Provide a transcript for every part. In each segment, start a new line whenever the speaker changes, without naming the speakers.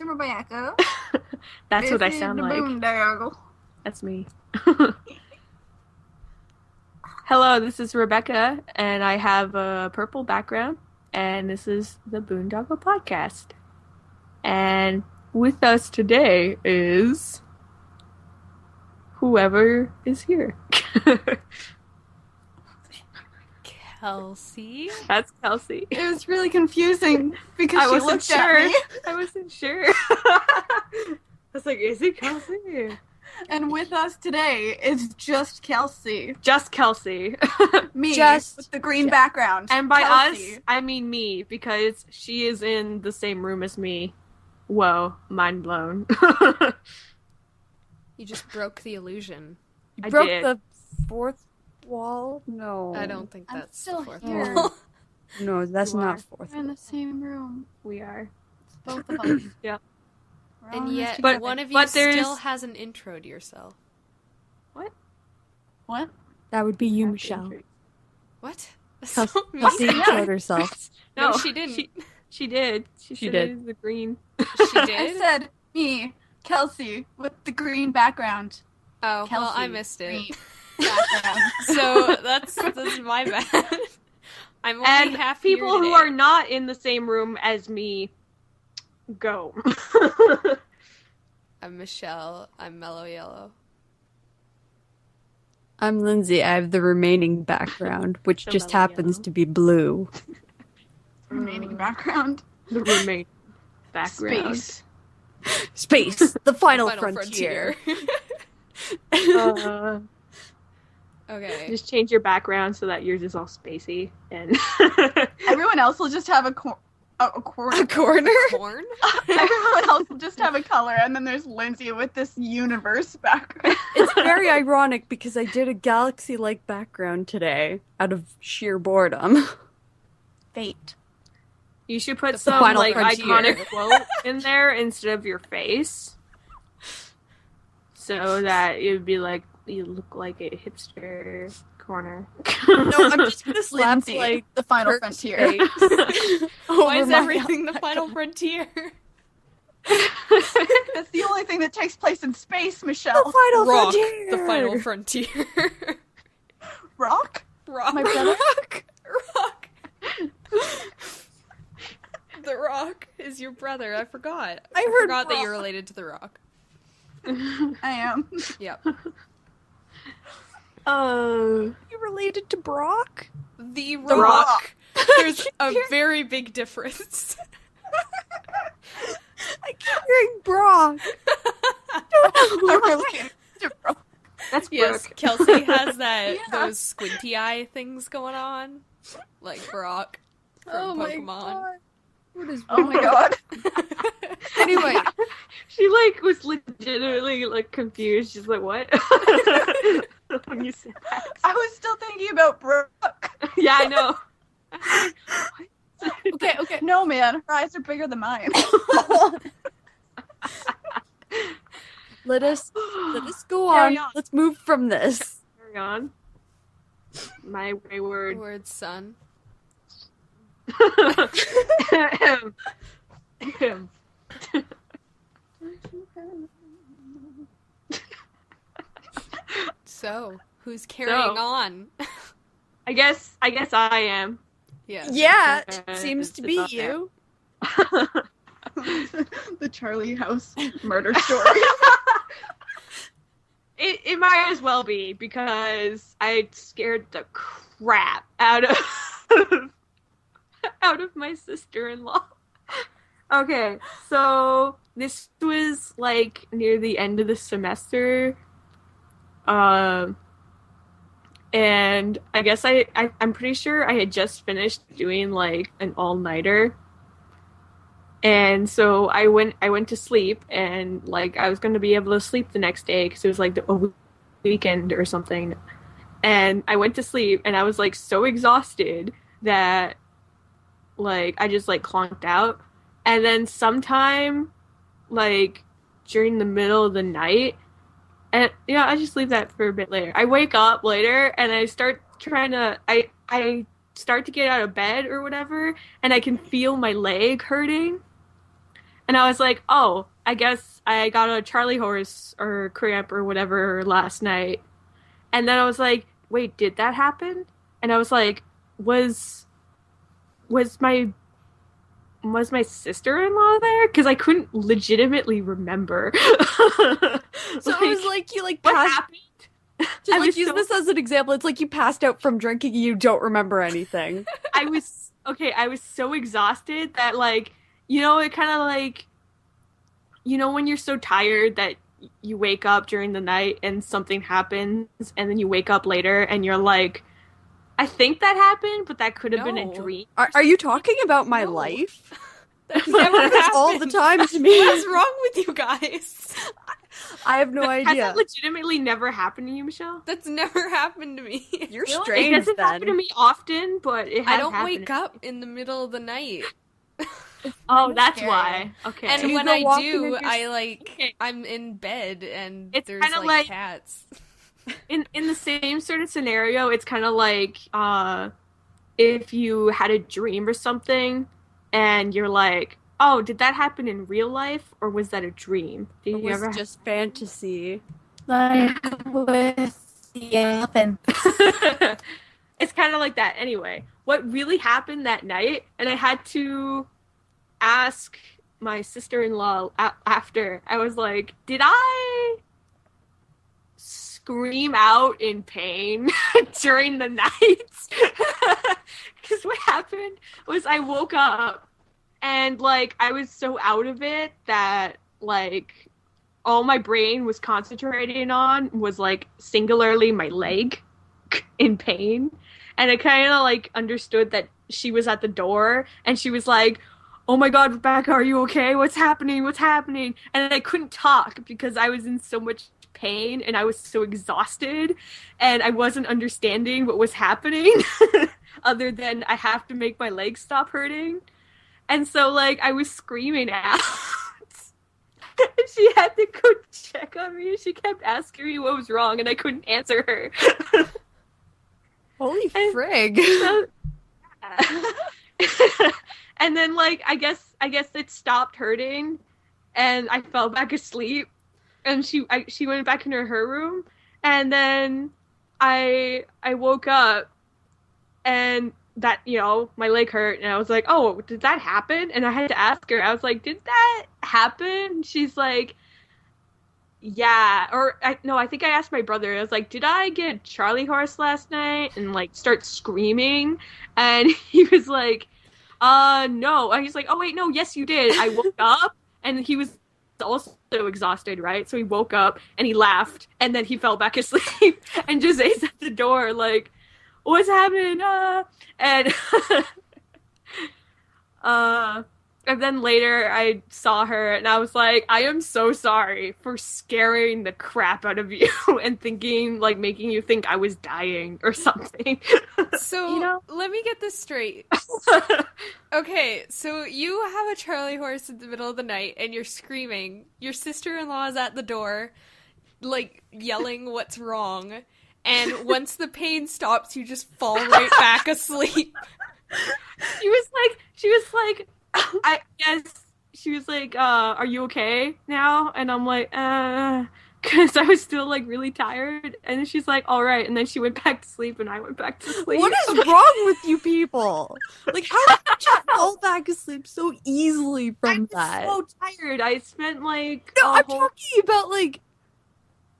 Rebecca.
That's what I sound like.
Boondoggle.
That's me. Hello, this is Rebecca, and I have a purple background, and this is the Boondoggle podcast. And with us today is whoever is here.
Kelsey?
That's Kelsey.
It was really confusing because she looked at me.
I wasn't sure. I was like, is it Kelsey?
And with us today is just Kelsey.
Just Kelsey.
Me,
Just
with the green background.
And by
Kelsey.
us, I mean me, because she is in the same room as me. Whoa, mind blown.
You just broke the illusion.
I
broke
did.
the fourth wall? No.
I don't think
I'm
that's
still
the fourth
here.
wall.
No, that's
You
not
are.
fourth.
We're in the same room.
We are.
It's both of us.
Yeah.
We're all in
And
this
yet,
together.
one of you
but there's-
still hasn't introed yourself.
What?
That would be you,
That's
Michelle.
interesting.
What? That's
Kelsey
so mean.
Kelsey showed herself.
No, she didn't.
She did. She
She
said
did.
it is the green.
She
I
did?
said me, Kelsey, with the green background.
Oh, well, I
Kelsey,
missed it.
green background.
So that's my bad. I'm only
And
half
people
here
who
today.
are not in the same room as me, go.
I'm Michelle. I'm mellow yellow.
I'm Lindsay. I have the remaining background, which
So
just
mellow
happens
yellow.
to be blue.
Remaining background.
The remaining background.
Space.
Space, the final,
Final
frontier.
Uh,
Okay.
just change your background so that yours is all spacey and
Everyone else will just have a corner.
A corner.
Corn?
Everyone else will just have a color, and then there's Lindsay with this universe background.
It's very ironic because I did a galaxy-like background today out of sheer boredom.
Fate.
you should put
The
some
final
like
frontier.
iconic quote in there instead of your face, so that it would be like you look like a hipster corner.
No, I'm just gonna slap
Lindsay,
like
the final
Kirk's
frontier.
face
Why
over
is
my
everything the final frontier?
That's the only thing that takes place in space, Michelle.
The final
Rock.
frontier.
The final frontier.
Rock?
Rock.
My brother?
Rock. The Rock is your brother. I forgot.
I heard
forgot that
Rock.
you're related to The Rock.
I am.
Yep.
You related to Brock?
The
The
Rock.
Rock.
There's a very big difference.
I keep hearing Brock.
I'm related to Rock.
That's
Yes,
Brooke.
Kelsey has that
Yeah.
those squinty eye things going on, like Brock from Pokemon.
What is
Oh my god.
Anyway,
She like was legitimately like confused. She's like, "What?" when you said that.
I was still thinking about Brooke.
Yeah, I know.
Okay. No, man. Her eyes are bigger than mine.
let us go
Carry
on.
on.
Let's move from this.
Carry on. My wayward.
Word son. So, who's carrying on?
I guess I am.
Yes.
Yeah,
Uh,
seems to
it's
be
up there.
you.
The Charlie House murder story.
It might as well be because I scared the crap out of my sister-in-law. Okay, so this was like near the end of the semester. And I guess I'm pretty sure I had just finished doing like an all-nighter. And so I went to sleep, and like I was going to be able to sleep the next day because it was like a weekend or something. And I went to sleep, and I was like so exhausted that like I just like clonked out. And then sometime like during the middle of the night, and I just leave that for a bit later. I wake up later and I start trying to I start to get out of bed or whatever, and I can feel my leg hurting. And I was like, oh, I guess I got a Charlie horse or cramp or whatever last night. And then I was like, wait, did that happen? And I was like, was my sister-in-law there? Because I couldn't legitimately remember.
So it was like you like
what
passed.
happened?
To like use this as an example, it's like you passed out from drinking and you don't remember anything.
I was so exhausted that like, it kind of like, when you're so tired that you wake up during the night and something happens and then you wake up later and you're like, I think that happened, but that could have been a dream.
Are you talking about my life?
That's never happened
all the time to me.
What is wrong with you guys?
I have no idea.
Has that legitimately never happened to you, Michelle?
That's never happened to me.
You're
Really?
strange.
It doesn't happen to me often, but it has
I don't
happened.
wake up in the middle of the night.
Oh, that's
scary.
why. Okay.
And
So you
when
go
I
walking
do,
in your-
I like
Okay.
I'm in bed and
It's
there's
kinda
like
like-
cats.
in the same sort of scenario, it's kind of like if you had a dream or something, and you're like, "Oh, did that happen in real life, or was that a dream?" Did
It
you
was
ever?
just fantasy.
Like with the elephant.
It's kind of like that. Anyway, what really happened that night, and I had to ask my sister-in-law after. I was like, "Did I scream out in pain during the night?" Because what happened was I woke up and like I was so out of it that like all my brain was concentrating on was like singularly my leg in pain. And I kind of like understood that she was at the door and she was like, "Oh my God, Rebecca, are you okay? What's happening? What's happening?" And I couldn't talk because I was in so much pain and I was so exhausted and I wasn't understanding what was happening other than I have to make my legs stop hurting. And so like I was screaming out. She had to go check on me. She kept asking me what was wrong and I couldn't answer her.
Holy
And-
frig.
So- and then like I guess it stopped hurting and I fell back asleep and she went back into her room and then I woke up and that my leg hurt and I was like, "Oh, did that happen?" And I had to ask her. I was like, "Did that happen?" She's like, "Yeah." Or no, I think I asked my brother. I was like, "Did I get Charlie horse last night?" And like start screaming, and he was like, no." And he's like, "Oh wait, no, yes you did." I woke up, and he was also exhausted, right? So he woke up and he laughed, and then he fell back asleep, and Jose's at the door, like, "What's happening?" And and then later I saw her and I was like, "I am so sorry for scaring the crap out of you and thinking, like, making you think I was dying or something."
So let me get this straight. Okay, so you have a Charlie horse in the middle of the night and you're screaming. Your sister-in-law is at the door, like yelling what's wrong. And once the pain stops, you just fall right back asleep.
She was like, I guess she was like, "Are you okay now?" And I'm like, because I was still like really tired. And then she's like, "All right." And then she went back to sleep, and I went back to sleep.
What is wrong with you people? Like, how did you fall back asleep so easily from that?
so tired. I spent like
No,
a
I'm
whole-
talking about like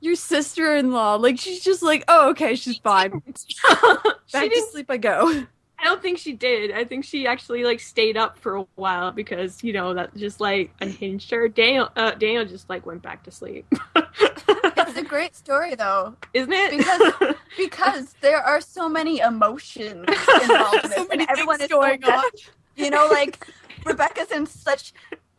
your sister-in-law. Like, she's just like, "Oh, okay, she's fine.
She
Back to
didn't.
sleep I go."
I don't think she did. I think she actually like stayed up for a while because that just like unhinged her. Daniel just like went back to sleep.
It's a great story though,
Isn't it?
because there are so many emotions involved in this,
So many
and everyone
things
is
going on.
like Rebecca's in such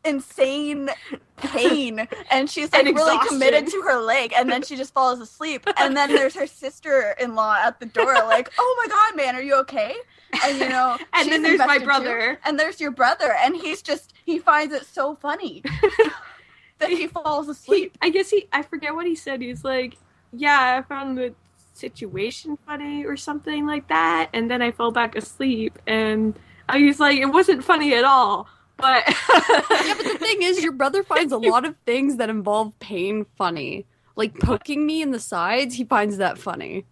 insane pain and she's like
And
really
exhaustion.
committed to her leg and then she just falls asleep and then there's her sister-in-law at the door like, "Oh my God, man, are you okay?" And
And
she's
then there's my
invested too.
brother.
And there's your brother and he finds it so funny that he falls asleep.
I forget what he said. He's like, "Yeah, I found the situation funny or something like that." And then I fell back asleep and I was like, "It wasn't funny at all." But
Yeah, but the thing is, your brother finds a lot of things that involve pain funny. Like poking me in the sides, he finds that funny.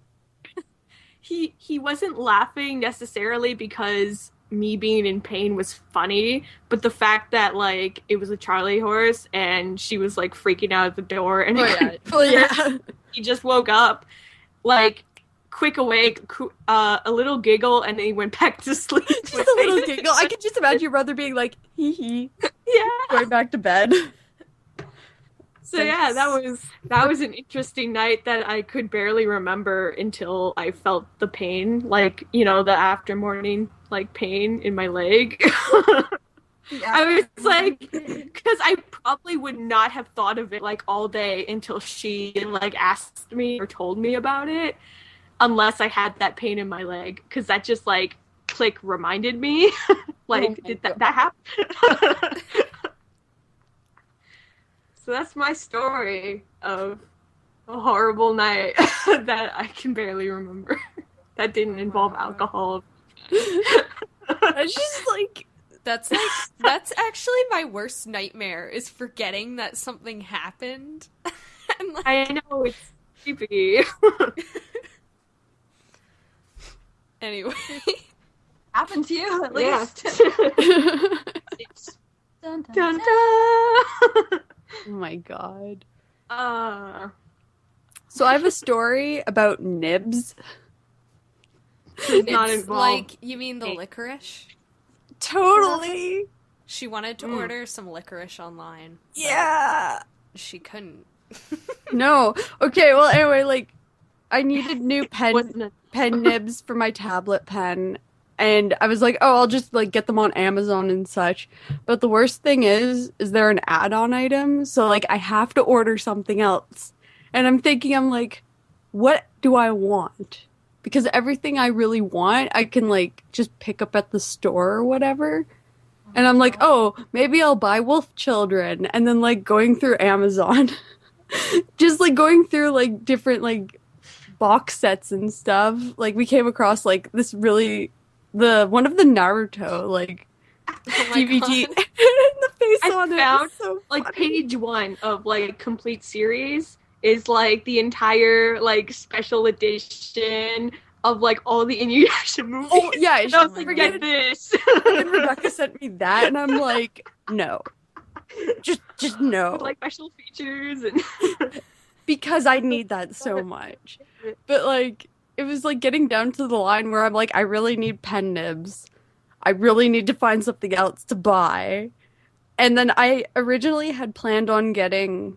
he wasn't laughing necessarily because me being in pain was funny, but the fact that like it was a Charlie horse and she was like freaking out at the door and he just woke up like quick awake, a little giggle, and then he went back to sleep.
Just a little giggle. I can just imagine your brother being like, hee hee,
Yeah.
going back to bed.
So yeah, that was an interesting night that I could barely remember until I felt the pain, like, you know, the after morning like pain in my leg.
Yeah.
I was like, because I probably would not have thought of it like all day until she like asked me or told me about it, unless I had that pain in my leg, because that just like click reminded me, like, did that happen? So that's my story of a horrible night that I can barely remember. That didn't involve alcohol.
It's just like,
That's actually my worst nightmare, is forgetting that something happened. And like,
I know, it's creepy.
anyway.
Happened to you at
Yeah.
least. Dun, dun,
Dun,
dun.
Oh
my god.
So
I have a story about nibs.
not
It's
involved.
like, you mean the licorice?
Totally.
She wanted to order some licorice online.
Yeah.
She couldn't.
No. Okay, well, anyway, like, I needed new
Wasn't it?
pen nibs for my tablet pen. And I was like, oh, I'll just, like, get them on Amazon and such. But the worst thing is they're an add-on item. So, like, I have to order something else. And I'm like, what do I want? Because everything I really want, I can, like, just pick up at the store or whatever. And I'm like, oh, maybe I'll buy Wolf Children. And then, like, going through Amazon. Just, like, going through, like, different, like, box sets and stuff. Like, we came across, like, this really... one of the Naruto, like,
Oh my
DVD.
God.
And the face
I
on it
found,
was so
like,
funny.
page 1 of, like, complete series is, like, the entire, like, special edition of, like, all the Inuyasha movies.
Oh, yeah.
And I was
Oh
like,
my
get
God.
this.
And Rebecca sent me that, and I'm like, no. Just no.
With, like, special features and...
Because I need that so much. But, like, it was, like, getting down to the line where I'm like, I really need pen nibs. I really need to find something else to buy. And then I originally had planned on getting...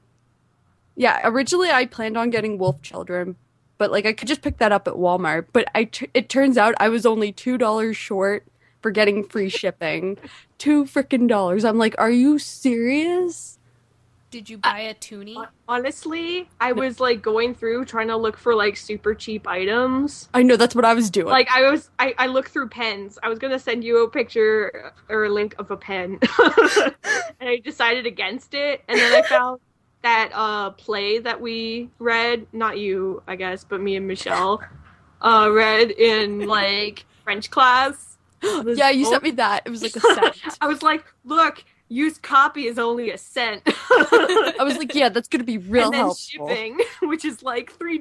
Yeah, originally I planned on getting Wolf Children, but, like, I could just pick that up at Walmart. But it turns out I was only $2 short for getting free shipping. $2 frickin'. I'm like, are you serious?
Did you buy a toonie?
Honestly, I was, like, going through trying to look for, like, super cheap items.
I know, that's what I was doing.
Like, I looked through pens. I was gonna send you a picture or a link of a pen. And I decided against it. And then I found that play that we read, not you, I guess, but me and Michelle, read in, like, French class.
Yeah, you sent me that. It was like a cent.
I was like, look, used copy is only a cent.
I was like, yeah, that's gonna be real
and then
helpful.
shipping, which is like $3.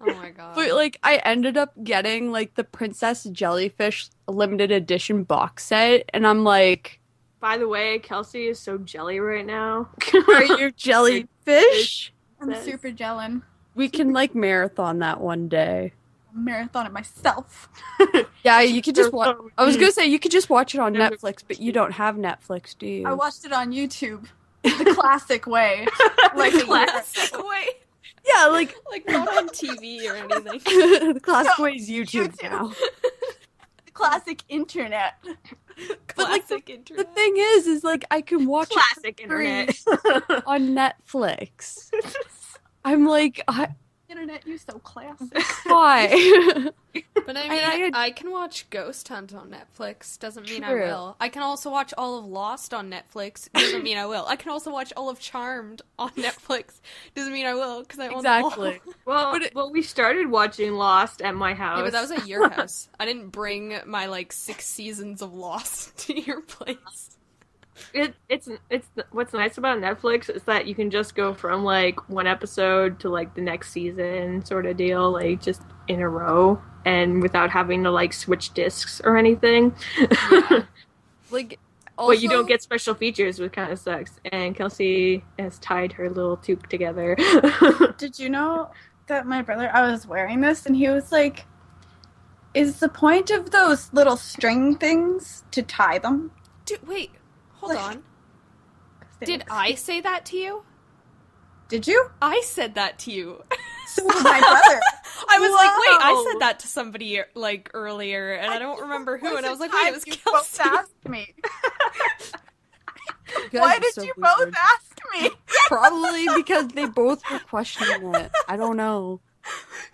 Oh my god.
But like, I ended up getting like the Princess Jellyfish limited edition box set, and I'm like,
By the way, Kelsey is so jelly right now.
are you jellyfish?
I'm
Says-
super gelling.
We can like marathon that one day.
Marathon it myself.
Yeah, you could just watch. I was
Mm.
gonna say you could just watch it on
They're
Netflix, but you don't have Netflix, do you?
I watched it on YouTube. The classic way. Like a year
Classic
ago.
way.
Yeah, like
Like, not on TV or anything.
the classic
No,
way is YouTube
YouTube.
now.
The classic internet.
But, like,
Classic
The
internet.
thing is like I can watch
Classic
it for free
internet.
on Netflix. I'm like,
Internet, you so classic.
Why?
But I mean, I can watch Ghost Hunt on Netflix. Doesn't mean I
True.
will. I can also watch all of Lost on Netflix. Doesn't mean I will. I can also watch all of Charmed on Netflix. Doesn't mean I will because I own them all.
Exactly.
Well, we started watching Lost at my house.
Yeah, but that was at your house. I didn't bring my like 6 seasons of Lost to your place.
It's what's nice about Netflix is that you can just go from like one episode to like the next season sort of deal, like just in a row and without having to like switch discs or anything.
Yeah.
Like, also,
But you don't get special features, which kind of sucks. And Kelsey has tied her little toque together.
Did you know that my brother, I was wearing this and he was like, is the point of those little string things to tie them?
Dude, wait. Hold on. Did I say that to you?
Did you?
I said that to you.
So did my brother.
I was like, wait, I
Whoa.
said that to somebody like earlier, and I don't remember who, and I was like,
Time
wait, it was
you
Kelsey.
both asked me.
you guys
Why
are
did
so
you
weird.
both ask me?
Probably because they both were questioning it. I don't know.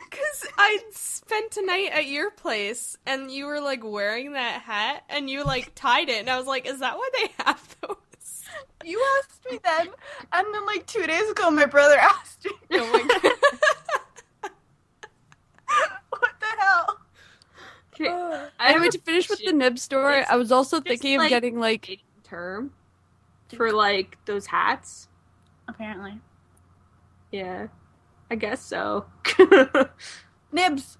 Because I spent a night at your place, and you were like wearing that hat, and you like tied it, and I was like, is that why they have those?
You asked me then, and then like 2 days ago, my brother asked me.
Oh my god.
What the hell?
Anyway, to finish with the nib story, I was also thinking of
like,
getting like
term for like those hats.
Apparently.
Yeah, I guess so.
Nibs.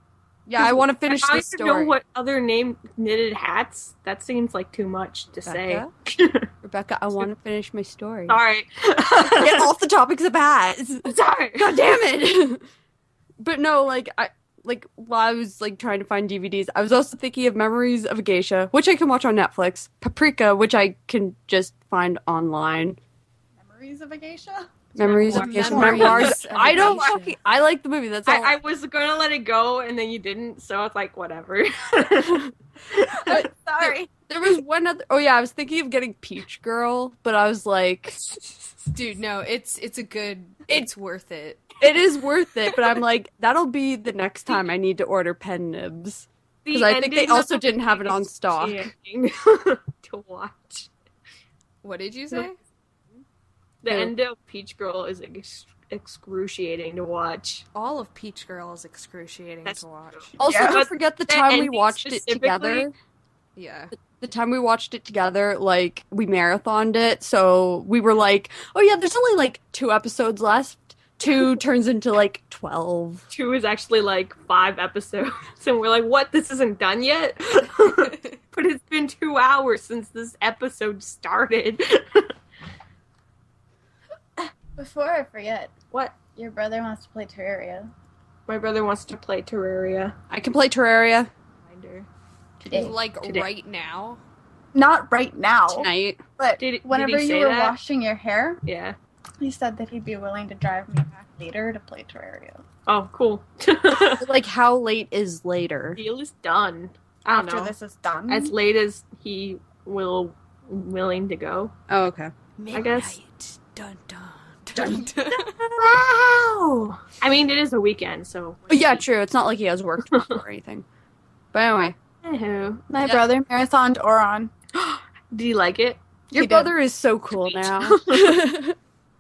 yeah, I want to finish
I
this
don't know
story.
what other name knitted hats. That seems like too much to say.
Rebecca, I want to finish my story.
Sorry.
Get off the topics of hats.
Sorry.
God damn it! But no, while I was like trying to find DVDs, I was also thinking of Memories of a Geisha, which I can watch on Netflix. Paprika, which I can just find online.
Memories of a geisha?
Memories of a
Memories
Geisha.
of
Memoirs.
a
I don't
Geisha.
fucking. I like the movie. That's all.
I was gonna let it go and then you didn't, so I was like, whatever.
Sorry.
There was one other. Oh yeah, I was thinking of getting Peach Girl, but I was like,
Dude, no, it's a good. It's worth it.
it is worth it. But I'm like, that'll be the next time I need to order pen nibs. Because I think they
ending
also
of
didn't have it on stock.
to watch.
What did you say?
The
Who?
end of Peach Girl is excruciating to watch.
All of Peach Girl is excruciating
That's
to watch.
Also,
Yeah.
don't forget the
The
time we
ending
watched it
specifically-
together.
Yeah.
The time we watched it together, like, we marathoned it, so we were like, oh yeah, there's only like 2 episodes left. 2 turns into like 12.
2 is actually like 5 episodes, and we're like, what? This isn't done yet? But it's been 2 hours since this episode started.
Before I forget,
What?
your brother wants to play Terraria.
My brother wants to play Terraria.
I can play Terraria
Reminder.
Today.
Like
Today.
right now.
Not right now,
tonight.
but
Did
whenever
he
you
say
were
that?
washing your hair,
Yeah.
he said that he'd be willing to drive me back later to play Terraria.
Oh, cool.
Like, how late is later?
Deal is done. I don't
After
know.
this is done.
As late as he willing to go.
Oh, okay.
Midnight.
guess.
Dun dun dun dun.
Wow. I mean, it is a weekend, so.
But yeah, true. It's not like he has work tomorrow or anything. But anyway,
Anywho.
My
Yeah.
brother marathoned Oron.
Do you like it?
your
He did.
brother is so cool now.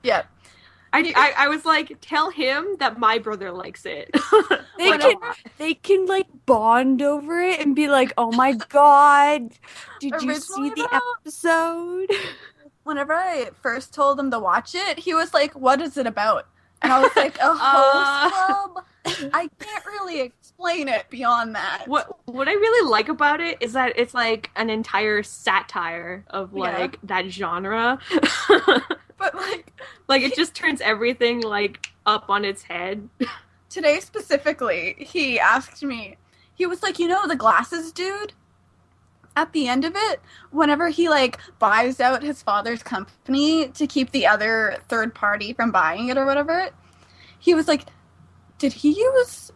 Yep.
I was like, tell him that my brother likes it.
They
Like,
can they can like bond over it and be like, "Oh my god, did you see
Originally,
the
though-
episode?"
Whenever I first told him to watch it, he was like, "What is it about?" And I was like, "A host club." I can't really explain it beyond that.
what I really like about it is that it's like an entire satire of
Yeah.
like that genre.
But
Like it just turns everything like up on its head.
today specifically, he asked me. He was like, "You know the glasses dude?" At the end of it, whenever he like buys out his father's company to keep the other third party from buying it or whatever, he was like, "Did he use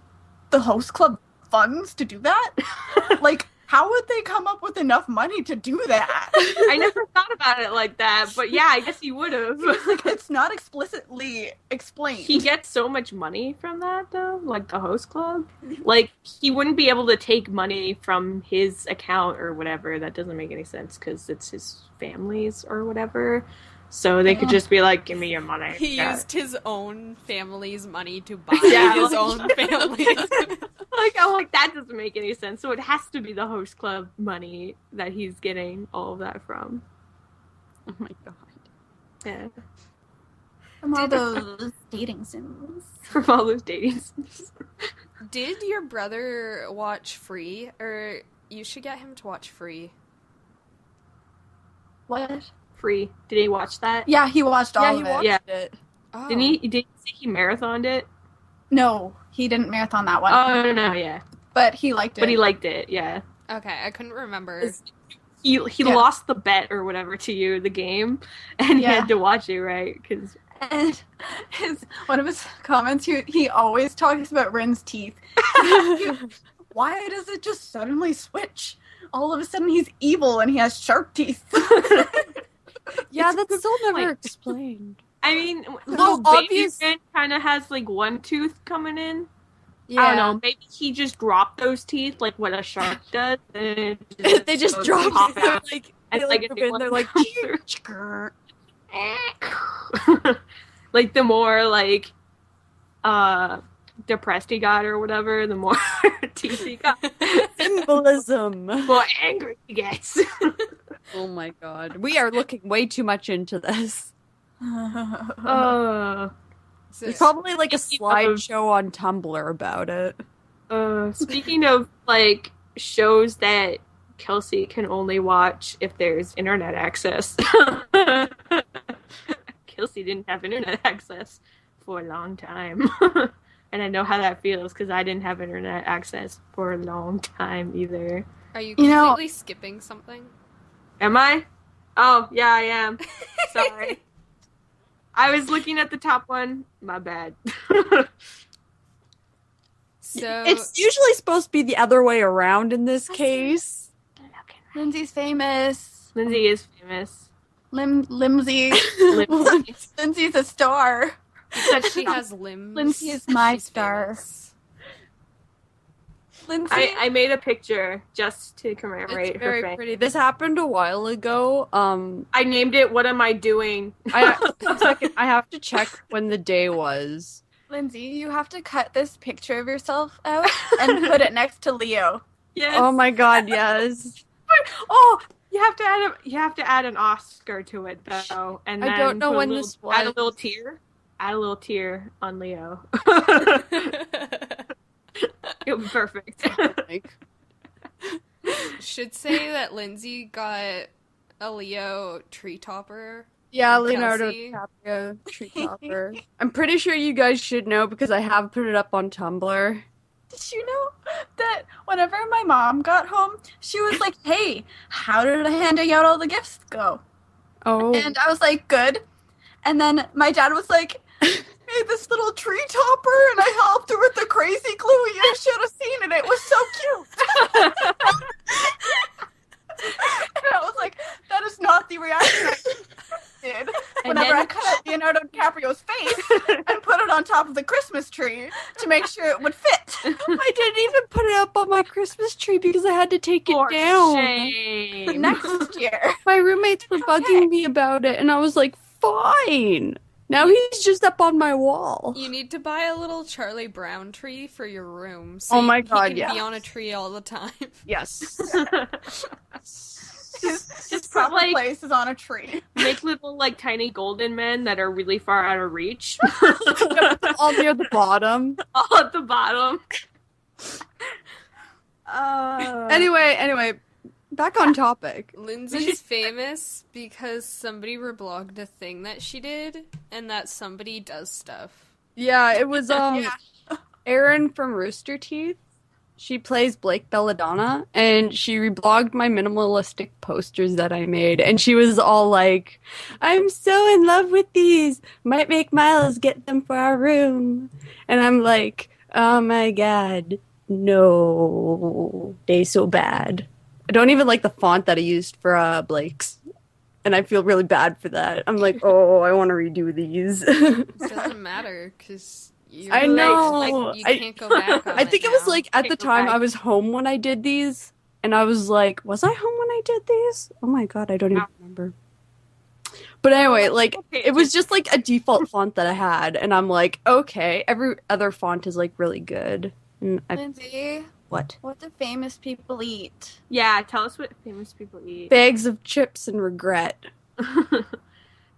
the host club funds to do that?" Like How would they come up with enough money to do that?
I never thought about it like that, but yeah, I guess he would have.
Like, it's not explicitly explained.
He gets so much money from that, though, like the host club. Like, he wouldn't be able to take money from his account or whatever. That doesn't make any sense because it's his family's or whatever. So they could just be like, give me your money.
He
Yeah.
used his own family's money to buy
Yeah,
his
like-
own family.
I'm like, that doesn't make any sense. So it has to be the host club money that he's getting all of that from.
Oh my god.
Yeah.
From all those dating sims.
From all those dating sims.
Did your brother watch Free? Or you should get him to watch Free.
What?
Free. Did he watch that?
Yeah, he watched all
Yeah,
of
he
it.
watched
Yeah.
it.
Oh.
Didn't he? Did you say he marathoned it?
No, he didn't marathon that one.
Oh, no, yeah.
But he liked it.
But he liked it, yeah.
Okay, I couldn't remember.
He
Yeah.
lost the bet or whatever to you, the game, and he
Yeah.
had to watch it, right? Because
And one of his comments, he always talks about Rin's teeth. Why does it just suddenly switch? All of a sudden he's evil and he has sharp teeth.
Yeah,
It's
that's
good
still never
point.
explained.
I mean,
Well,
little baby
obvious-
Rin kind of has like one tooth coming in.
Yeah.
I don't know. Maybe he just dropped those teeth like what a shark does. And it
They just
goes
drop
pop
it.
out.
Like,
And,
they
like,
like,
a new
and they're
one
like,
comes through. Like the more like depressed he got or whatever, the more teeth he got,
symbolism.
the more angry he gets.
Oh my god. We are looking way too much into this.
uh,
So-
There's probably like a
Speaking of-
slideshow on Tumblr about it.
Speaking of like shows that Kelsey can only watch if there's internet access. Kelsey didn't have internet access for a long time. And I know how that feels because I didn't have internet access for a long time either.
Are you
You know-
completely skipping something?
Am I? Oh, yeah, I am. Sorry. I was looking at the top one. My bad.
So
It's usually supposed to be the other way around in this case.
Lindsay's famous.
Lindsay is famous.
Limsy.
Lindsay.
Lindsay's a star.
because she has limbs.
Lindsay is my
she's
star.
famous.
Lindsay.
I made a picture just to commemorate
It's
her
very
fame.
pretty. This happened a while ago.
I named it "What Am I Doing?"
I have to check when the day was.
Lindsay, you have to cut this picture of yourself out and put it next to Leo.
Yes.
Oh my god, yes.
Oh, you have to add an Oscar to it though, and
I
then
don't know
put a
when
little-
this
Add a
was.
little tear. Add a little tear on Leo. It'll be perfect.
Like,
Should say that Lindsay got a Leo tree topper.
yeah,
From
Leonardo
Kelsey.
DiCaprio, tree topper. I'm pretty sure you guys should know because I have put it up on Tumblr.
Did you know that whenever my mom got home, she was like, "Hey, how did handing out all the gifts go?"
Oh,
And I was like, "Good." And then my dad was like, "Made this little tree topper, and I helped her with the crazy glue. You should have seen it. It was so cute." And I was like, "That is not the reaction I did." Whenever
then-
I cut out Leonardo DiCaprio's face and put it on top of the Christmas tree to make sure it would fit.
I didn't even put it up on my Christmas tree because I had to take
For
it down.
shame.
Next year.
My roommates were bugging me about it, and I was like, fine. Now he's just up on my wall.
You need to buy a little Charlie Brown tree for your room. So
Oh my
he
god,
can be
yes.
on a tree all the time.
Yes.
His
put,
proper
like-
place is on a tree.
Make little like tiny golden men that are really far out of reach.
All near the bottom.
All at the bottom.
Anyway, back on topic.
Lindsay's famous because somebody reblogged a thing that she did, and that somebody does stuff.
Yeah, it was
Yeah.
Erin from Rooster Teeth. She plays Blake Belladonna, and she reblogged my minimalistic posters that I made, and she was all like, "I'm so in love with these. Might make Miles get them for our room." And I'm like, "Oh my god, no, they so bad." I don't even like the font that I used for Blake's. And I feel really bad for that. I'm like, oh, I want to redo these.
It doesn't matter because
I know.
you can't go back on
I think it was
now.
like at the
Can't go
time
back.
I was home when I did these. And I was like, was I home when I did these? Oh my god, I don't even remember. But anyway, like,
Okay,
it was just like a default font that I had. And I'm like, okay, every other font is like really good. And
Lindsay,
what?
what do famous people eat?
Yeah, tell us what famous people eat.
Bags of chips and regret.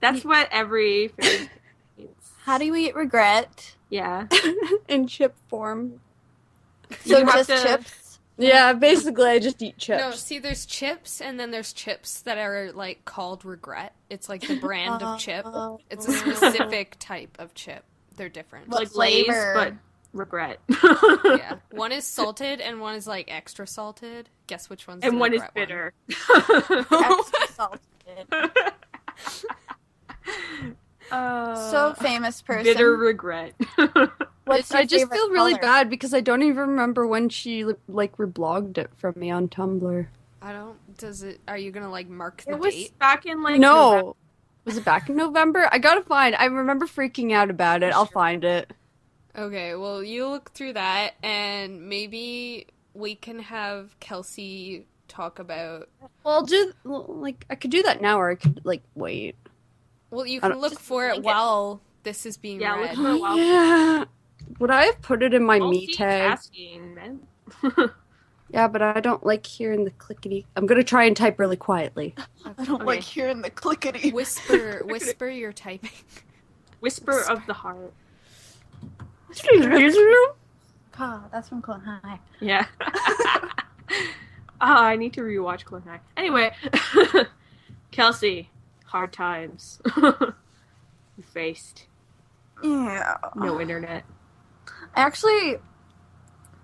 That's what every famous person eats.
How do you eat regret?
Yeah.
In chip form.
So
You have
just
to-
chips?
Yeah, basically I just eat chips.
No, see, there's chips, and then there's chips that are like called regret. It's like the brand of chip. It's a specific type of chip. They're different.
What
Like Lay's,
flavor?
but regret.
Yeah, one is salted and one is like extra salted. Guess which one's
And
the
one is
regret
bitter.
Extra salted. So famous person.
Bitter regret.
What's your
I just
favorite
feel really
color?
bad because I don't even remember when she like reblogged it from me on Tumblr.
I don't. Does it? Are you gonna like mark the
It was
date?
back in like
No.
November.
Was it back in November? I gotta find. I remember freaking out about it. I'll find it.
Okay, well, you look through that, and maybe we can have Kelsey talk about.
Well, I could do that now, or I could like wait.
Well, you
I
can
don't-
look for it
link it.
while this is being
Yeah, look
read.
for a while.
Yeah. Would I have put it in my me
Multitasking,
tag?
man.
Yeah, but I don't like hearing the clickety. I'm gonna try and type really quietly.
I don't like hearing the clickety.
Whisper your typing.
Whisper of the heart.
Ah, that's from Clone High.
Yeah. I need to rewatch Clone High. Anyway, Kelsey, hard times you faced.
Yeah.
No internet.
Actually,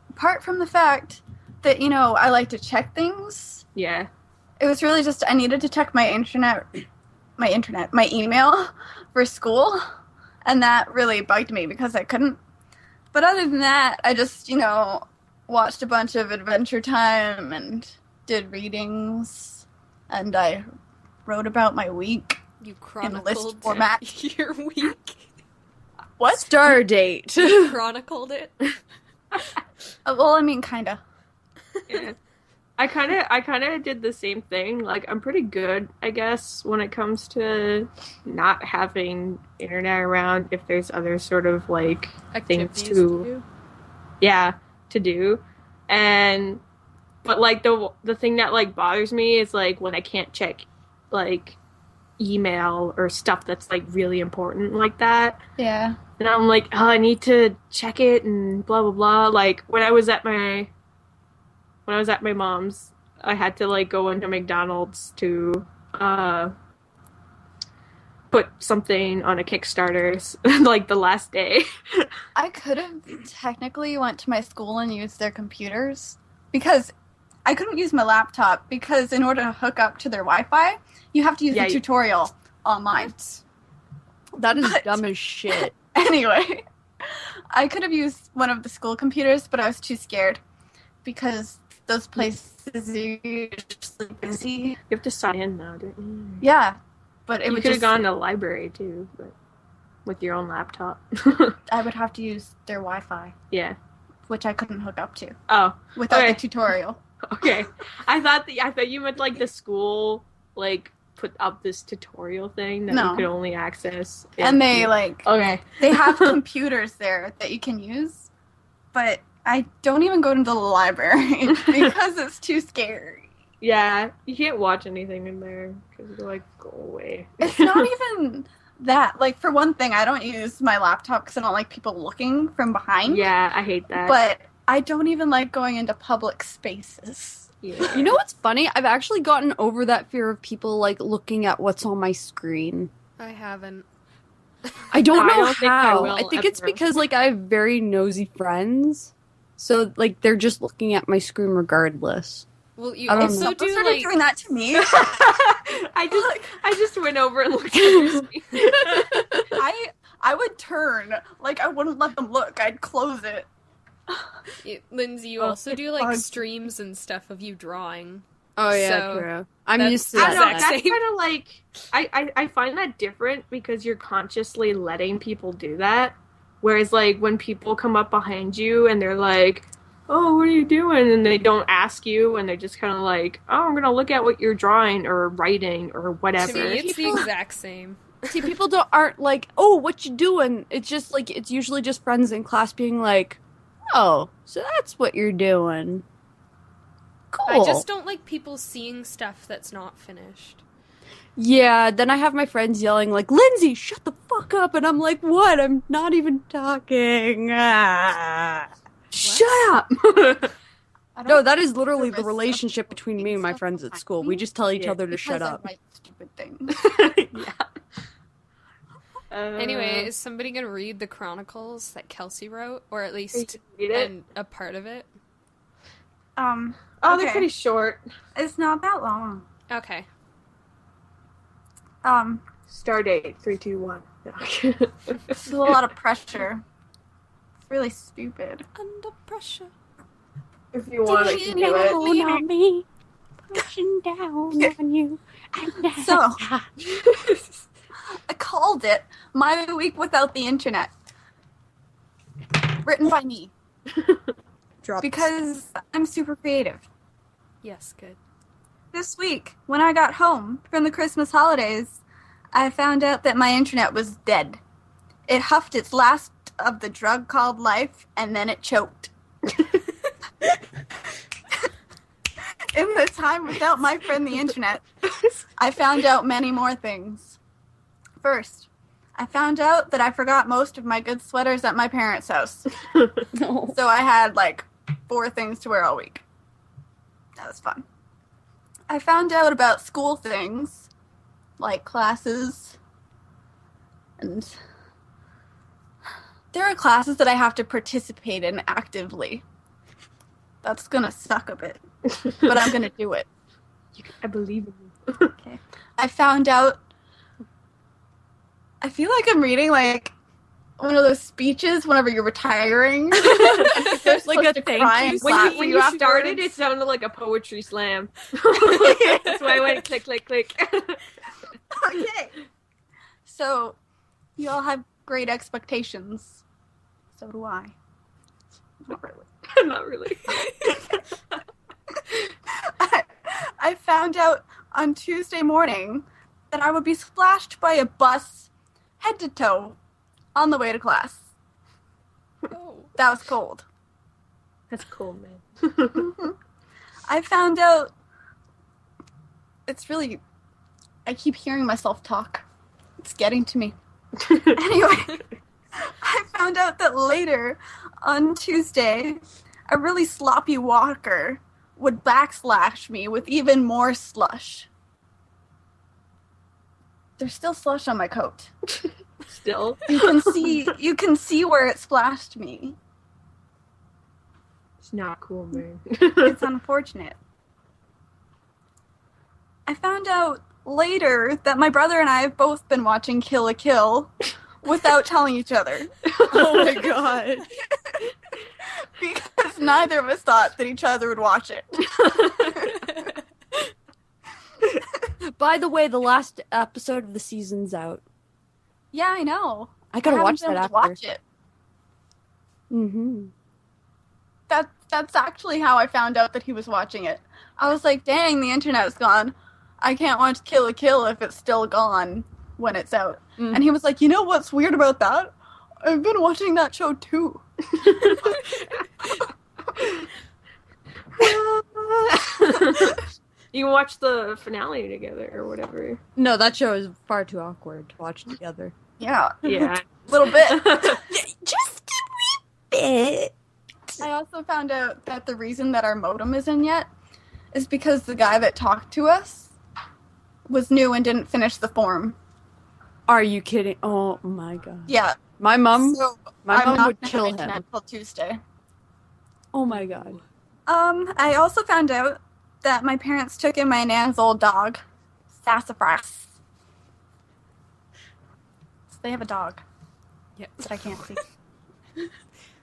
apart from the fact that, I like to check things,
Yeah.
it was really just I needed to check my email for school, and that really bugged me because I couldn't. But other than that, I just, watched a bunch of Adventure Time and did readings, and I wrote about my week.
You
list
chronicled
format.
your week.
What?
Star date.
You chronicled it.
Well, I mean, kinda.
Yeah. I kind of did the same thing. Like, I'm pretty good, I guess, when it comes to not having internet around if there's other sort of, like, things to do. But, like, the thing that, like, bothers me is, like, when I can't check, like, email or stuff that's, like, really important like that.
Yeah.
And I'm like, oh, I need to check it and blah, blah, blah. Like, when I was at my mom's, I had to like go into McDonald's to put something on a Kickstarter like the last day.
I could have technically went to my school and used their computers because I couldn't use my laptop because in order to hook up to their Wi-Fi, you have to use the tutorial online.
That is dumb as shit.
Anyway, I could have used one of the school computers, but I was too scared because those places are usually busy.
You have to sign in though, don't you?
Yeah, but it
You
would
could have
just
gone to the library too, but with your own laptop.
I would have to use their Wi-Fi,
Yeah.
which I couldn't hook up to
Oh,
without
okay.
the tutorial.
Okay. I thought you meant like the school like put up this tutorial thing that
No.
you could only access.
And they like
Okay.
they have computers there that you can use, but I don't even go to the library because it's too scary.
Yeah, you can't watch anything in there because they're like, go away.
It's not even that. Like, for one thing, I don't use my laptop because I don't like people looking from behind.
Yeah, I hate that.
But I don't even like going into public spaces.
Yeah.
You know what's funny? I've actually gotten over that fear of people like looking at what's on my screen.
I haven't.
I don't
I
know
don't think I
how.
will
I think it's
ever.
because like I have very nosy friends. So like they're just looking at my screen regardless.
Well, you
I don't
also
know.
Someone
do
started
like
doing that to me.
I just went over and looked at your screen.
I would turn. Like, I wouldn't let them look. I'd close it.
Lindsay. You
Oh,
also
it's
do like
fun.
streams and stuff of you drawing.
Oh yeah,
So,
true. I'm
that's
used to
the
I don't know.
that.
exact
That's
same.
kind of like I find that different because you're consciously letting people do that. Whereas like when people come up behind you and they're like, "Oh, what are you doing?" and they don't ask you and they're just kind of like, "Oh, I'm gonna look at what you're drawing or writing or
To
whatever."
me, it's the
People-
exact same.
See, people aren't like, oh, what you doing? It's just like it's usually just friends in class being like, oh, so that's what you're doing. Cool.
I just don't like people seeing stuff that's not finished.
Yeah, then I have my friends yelling like, Lindsay, shut the fuck up, and I'm like, what? I'm not even talking. Ah.
Shut up.
I don't
No, that is literally
nervous
the
of
relationship between me and my
stuff
friends at
behind
school.
me
We just tell each
Yeah,
other to shut
because I
up.
write stupid things.
Yeah.
Anyway, is somebody gonna read the Chronicles that Kelsey wrote, or at least
read it.
and a part of it?
Oh,
Okay.
they're pretty short.
It's not that long.
Okay.
Star date 321.
It's a lot of pressure. It's really stupid.
Under pressure.
If you want, I can do it.
Down on me, pushing down on you.
So, I called it My Week Without the Internet. Written by me.
Drop
Because I'm super creative.
Yes, good.
This week, when I got home from the Christmas holidays, I found out that my internet was dead. It huffed its last of the drug called life, and then it choked. In the time without my friend the internet, I found out many more things. First, I found out that I forgot most of my good sweaters at my parents' house.
No.
So I had like 4 things to wear all week. That was fun. I found out about school things, like classes, and there are classes that I have to participate in actively. That's gonna suck a bit, but I'm gonna do it.
I believe in you.
Okay. I found out. I feel like I'm reading like one of those speeches whenever you're retiring. You're
Like a
supposed to
thank
cry
you
and
When
clap
you,
for
when
you
you
afterwards.
started, it sounded like a poetry slam. That's why I went click, click, click.
Okay. So, you all have great expectations. So do I.
Not really. Not really.
I found out on Tuesday morning that I would be splashed by a bus head to toe on the way to class.
Oh.
That was cold.
That's cool, man.
I found out it's really I keep hearing myself talk. It's getting to me. Anyway, I found out that later on Tuesday, a really sloppy walker would backslash me with even more slush. There's still slush on my coat.
Still.
You can see where it splashed me.
It's not cool, man.
It's unfortunate. I found out later that my brother and I have both been watching Kill a Kill without telling each other.
Oh my god.
Because neither of us thought that each other would watch it.
By the way, the last episode of the season's out.
Yeah, I know.
I gotta
haven't
watch
been
that
able to
after.
watch it.
Mm-hmm.
That's actually how I found out that he was watching it. I was like, dang, the internet's gone. I can't watch Kill a Kill if it's still gone when it's out.
Mm.
And he was like, you know what's weird about that? I've been watching that show too.
You watch the finale together or whatever.
No, that show is far too awkward to watch together.
Yeah,
Yeah.
a little bit.
Just a wee bit.
I also found out that the reason that our modem isn't yet is because the guy that talked to us was new and didn't finish the form.
Are you kidding? Oh my god.
Yeah.
My mom
So
my
I'm
mom
not
would
gonna
kill
have internet
him.
till Tuesday.
Oh my god.
I also found out that my parents took in my nan's old dog, Sassafras. So they have a dog
Yep.
that I can't see.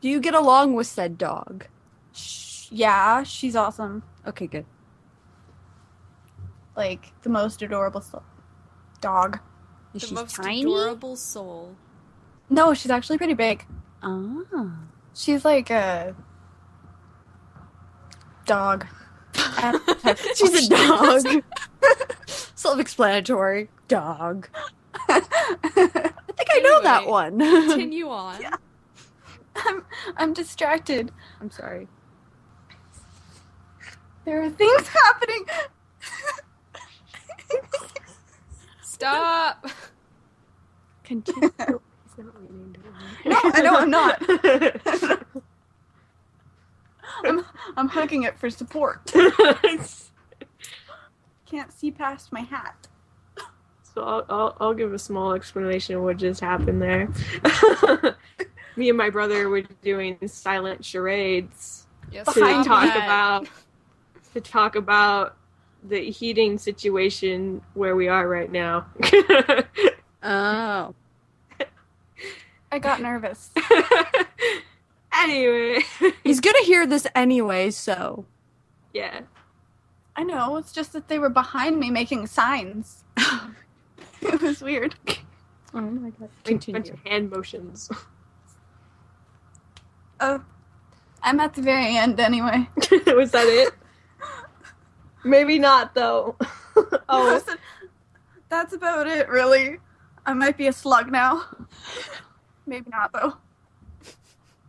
Do you get along with said dog?
Yeah, she's awesome.
Okay, good.
like the most adorable dog.
Is
The
she
most
tiny?
adorable soul.
No, she's actually pretty big.
Ah.
She's like a dog.
She's a dog. Self-explanatory. Dog. I think I know that
Anyway,
one.
Continue on.
Yeah. I'm distracted.
I'm sorry.
There are things happening.
Stop.
Continue.
No, I know I'm not. I'm hugging it for support. Can't see past my hat.
So I'll give a small explanation of what just happened there. Me and my brother were doing silent charades
Yes,
to
Behind
stop
talk
that.
about the heating situation where we are right now.
Oh.
I got nervous.
Anyway,
He's gonna hear this anyway, so.
yeah.
I know, it's just that they were behind me making signs. It was weird.
Oh my god.
Bunch of hand motions.
Oh, I'm at the very end anyway.
Was that it? Maybe not though. Oh,
That's about it, really. I might be a slug now. Maybe not, though.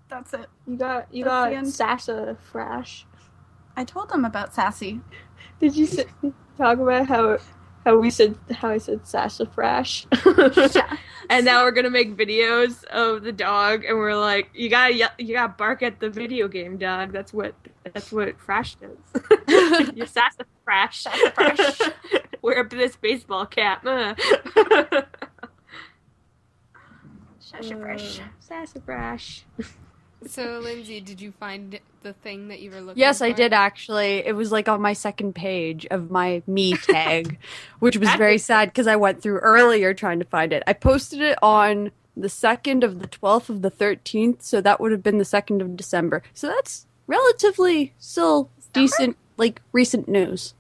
That's it.
you got
That's the end.
sassafras.
I told them about Sassy.
Did you talk about how I said sassafras?
Yeah.
And now we're gonna make videos of the dog, and we're like, you gotta bark at the video game dog. That's what Frash does. You're sassafras.
Sassafras.
Wear up this baseball cap.
Sassafras.
Sassafras.
So, Lindsay, did you find the thing that you were looking
Yes,
for?
I did actually. It was like on my second page of my me tag, which was very sad because I went through earlier trying to find it. I posted it on the 2nd of the 12th of the 13th, so that would have been the 2nd of December. So that's relatively still decent, like recent news.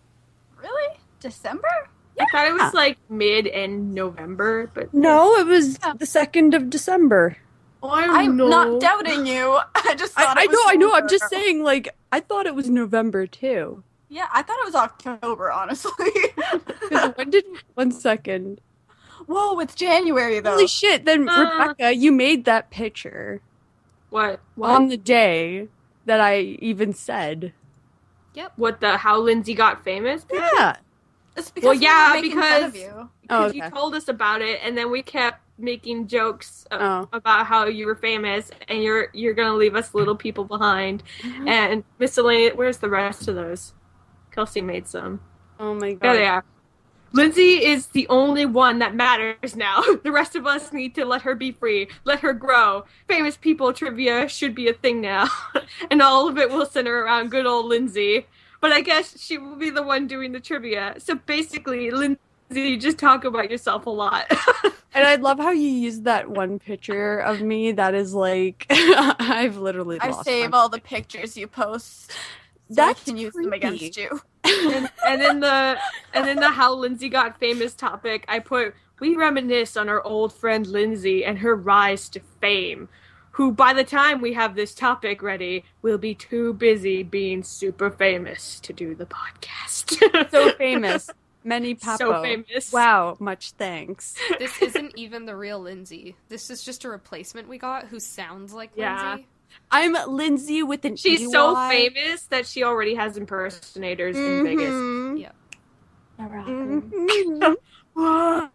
Really? December?
I thought it was like mid-end November, but
No, it was the 2nd of December.
I'm not doubting you. I just thought
I
it was
know. I'm
November.
just saying, like, I thought it was November too.
Yeah, I thought it was October, honestly.
'Cause when did 1 second?
Whoa, it's January, though.
Holy shit! Then Rebecca, you made that picture
what
on the day that I even said.
how Lindsay got famous?
Yeah.
It's because
Well,
we
yeah,
were making fun of
because-
you.
Oh,
Because
okay.
you told us about it, and then we kept making jokes
Oh.
about how you were famous, and you're gonna leave us little people behind. And miscellaneous. Where's the rest of those? Kelsey made some.
Oh my god.
There they are. Lindsay is the only one that matters now. The rest of us need to let her be free, let her grow. Famous people trivia should be a thing now, and all of it will center around good old Lindsay. But I guess she will be the one doing the trivia. So basically, Lindsay, you just talk about yourself a lot.
And I love how you used that one picture of me that is like I've literally
I
lost
save
my-
all the pictures you post. So
That's
I can use them
creepy.
against you.
and in the how Lindsay got famous topic, I put, we reminisce on our old friend Lindsay and her rise to fame, who by the time we have this topic ready will be too busy being super famous to do the podcast.
So famous. Many Papo.
So famous.
Wow, much thanks.
This isn't even the real Lindsay. This is just a replacement we got who sounds like
Yeah.
Lindsay.
I'm Lindsay with an
She's
EY.
so famous that she already has impersonators in Vegas.
Mhm.
Yeah.
Mhm.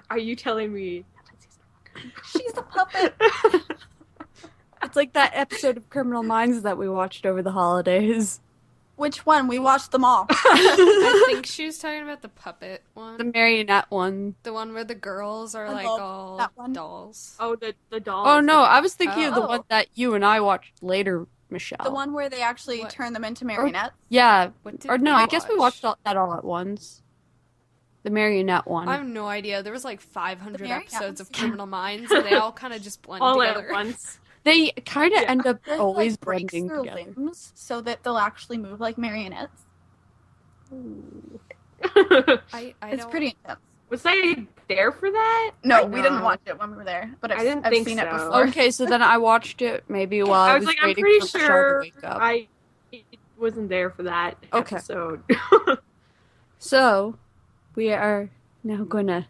Are you telling me?
She's a puppet.
It's like that episode of Criminal Minds that we watched over the holidays.
Which one? We watched them all.
I think she was talking about the puppet
The
one.
marionette one.
The one where the girls are
I
like
love
all
that one.
dolls.
Oh, the dolls.
Oh no, I was thinking of the
Oh.
one that you and I watched later, Michelle.
The one where they actually
What?
turn them into marionettes.
Yeah.
What did
Or no,
we
I guess we watched that all at once. The marionette one.
I have no idea. There was like 500
The marionette
episodes of
ones?
Criminal Minds, and they all kind of just blend
all
together.
at once.
They kind of
Yeah.
end up
This,
always
like, breaks
blending
their
together.
limbs so that they'll actually move like marionettes.
I
It's
don't.
pretty intense.
Was I there for that?
No, we didn't watch it when we were there, but
I didn't
I've
think
seen it
so.
before.
Okay, so then I watched it maybe while I
I
was
was like, I'm
waiting
pretty
for Bashar to
sure
wake up.
I wasn't there for that
Okay.
episode.
So, we are now gonna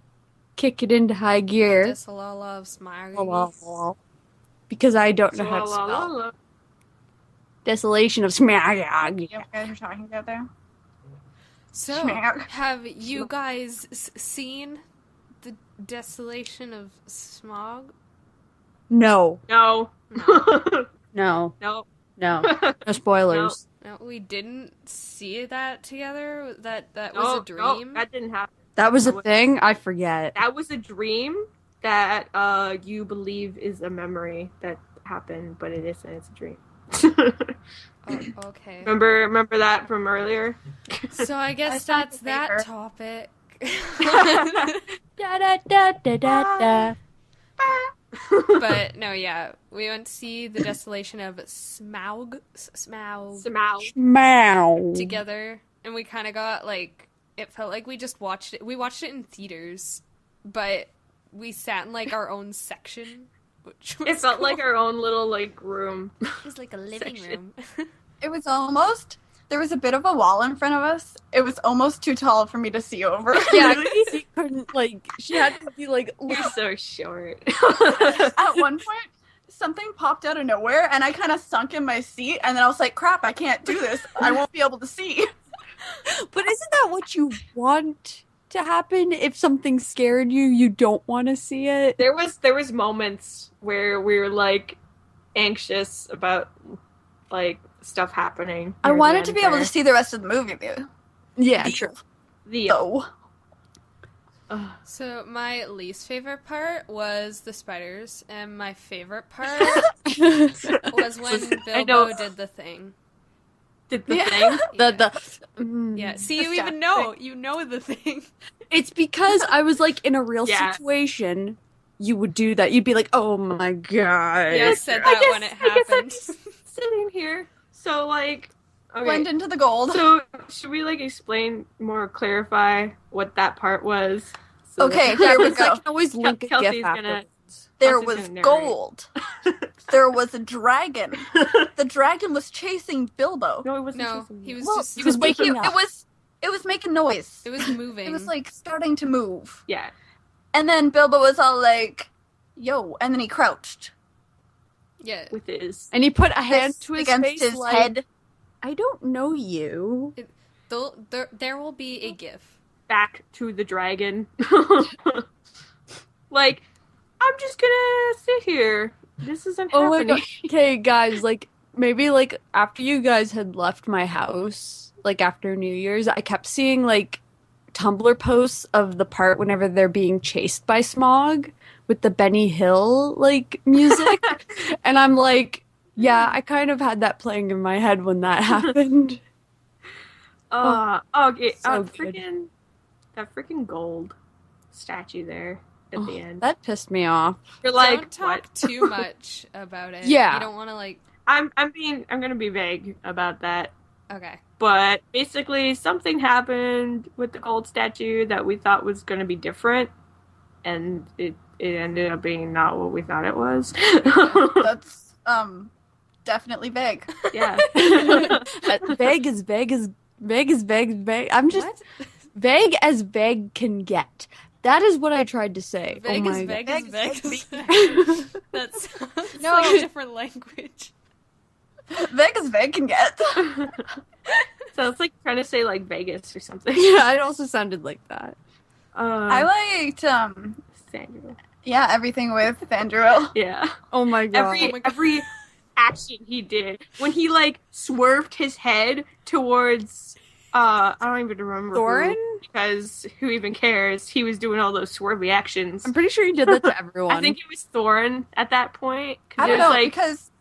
kick it into high gear
Just a lot of smileys.
because I don't know
So,
how to
la, la,
spell.
la.
Desolation of Smag.
You know what guys are talking about there?
So,
Schmack.
have you guys seen the Desolation of Smog?
No,
No.
no,
No.
no. No spoilers.
No, we didn't see that together. That was
No,
a dream.
that didn't happen.
That was a thing? I forget.
That was a dream that you believe is a memory that happened, but it isn't. It's a dream.
Oh, okay.
Remember that from earlier?
So I guess
signed
that's
the
that
paper.
topic.
Da da da da da da.
But no, yeah, we went to see the Desolation of Smaug
Somehow.
Meow.
together, and we kind of got like it felt like we just watched it. We watched it in theaters, but we sat in like our own section, which was
It felt
cool.
like our own little like room.
It was like a living
section.
room.
It was almost. There was a bit of a wall in front of us. It was almost too tall for me to see over.
Yeah, she couldn't, like, she had to be, like,
You're so short.
At one point, something popped out of nowhere, and I kind of sunk in my seat, and then I was like, crap, I can't do this. I won't be able to see.
But isn't that what you want to happen? If something scared you, you don't want to see it?
There was moments where we were like anxious about like stuff happening.
I
near the
wanted
end
to be able
there.
to see the rest of the movie, though.
Yeah, true.
the
Though.
Ugh.
So my least favorite part was the spiders, and my favorite part was when
I know.
Bilbo did the thing.
did the
Yeah.
thing.
Yeah, see, you
The
even know. You know the thing.
It's because I was like in a real
Yeah.
situation, you would do that. You'd be like, "Oh my god!"
Yeah, I said that when it
I guess I'm
happened.
just sitting here. So like, okay.
Blend into the gold.
So should we like explain more, clarify what that part was? So
Okay,
that-
here we
Because I
go.
can always link a
Kelsey's
gif
gonna-
afterwards.
There
Kelsey's
was
gonna narrate.
gold. There was a dragon. The dragon was chasing Bilbo.
No, it wasn't.
No,
chasing
he
me.
was
Well,
just.
he was waking
It
up.
was making noise.
It was moving.
It was like starting to move.
Yeah.
And then Bilbo was all like, yo, and then he crouched.
yeah.
With his.
And he put a hand
Fist
to his
against
face
his
like,
head.
"I don't know you."
There will be a gif.
Back to the dragon. Like, I'm just gonna sit here. This isn't
Oh my
happening.
god. Okay, guys, like maybe like after you guys had left my house, like after New Year's, I kept seeing like Tumblr posts of the part whenever they're being chased by Smog with the Benny Hill like music. And I'm like, yeah, I kind of had that playing in my head when that happened.
Okay.
So good.
That freaking gold statue there at the end.
That pissed me off.
You're like,
Don't talk
what?
too much about it.
Yeah.
You don't want to like.
I'm gonna be vague about that.
Okay.
But basically, something happened with the gold statue that we thought was going to be different, and it ended up being not what we thought it was.
That's definitely vague.
Yeah.
Vague is vague is vague is vague is vague. I'm just
What?
vague as vague can get. That is what I tried to say.
Vegas,
oh my
Vegas,
Vegas,
Vegas. That sounds
No.
like a different language.
Vague as vague can get.
So it's like trying to say like Vegas or something.
Yeah, it also sounded like that.
I liked
Sandra.
yeah, everything with Fandral.
Yeah.
Oh my god.
Oh my God.
Every action he did when he like swerved his head towards I don't even remember
Thorin?
who, because who even cares? He was doing all those swervy actions.
I'm pretty sure you did that to everyone.
I think it was Thorin at that point. 'cause
I
it
don't
was
know,
like
because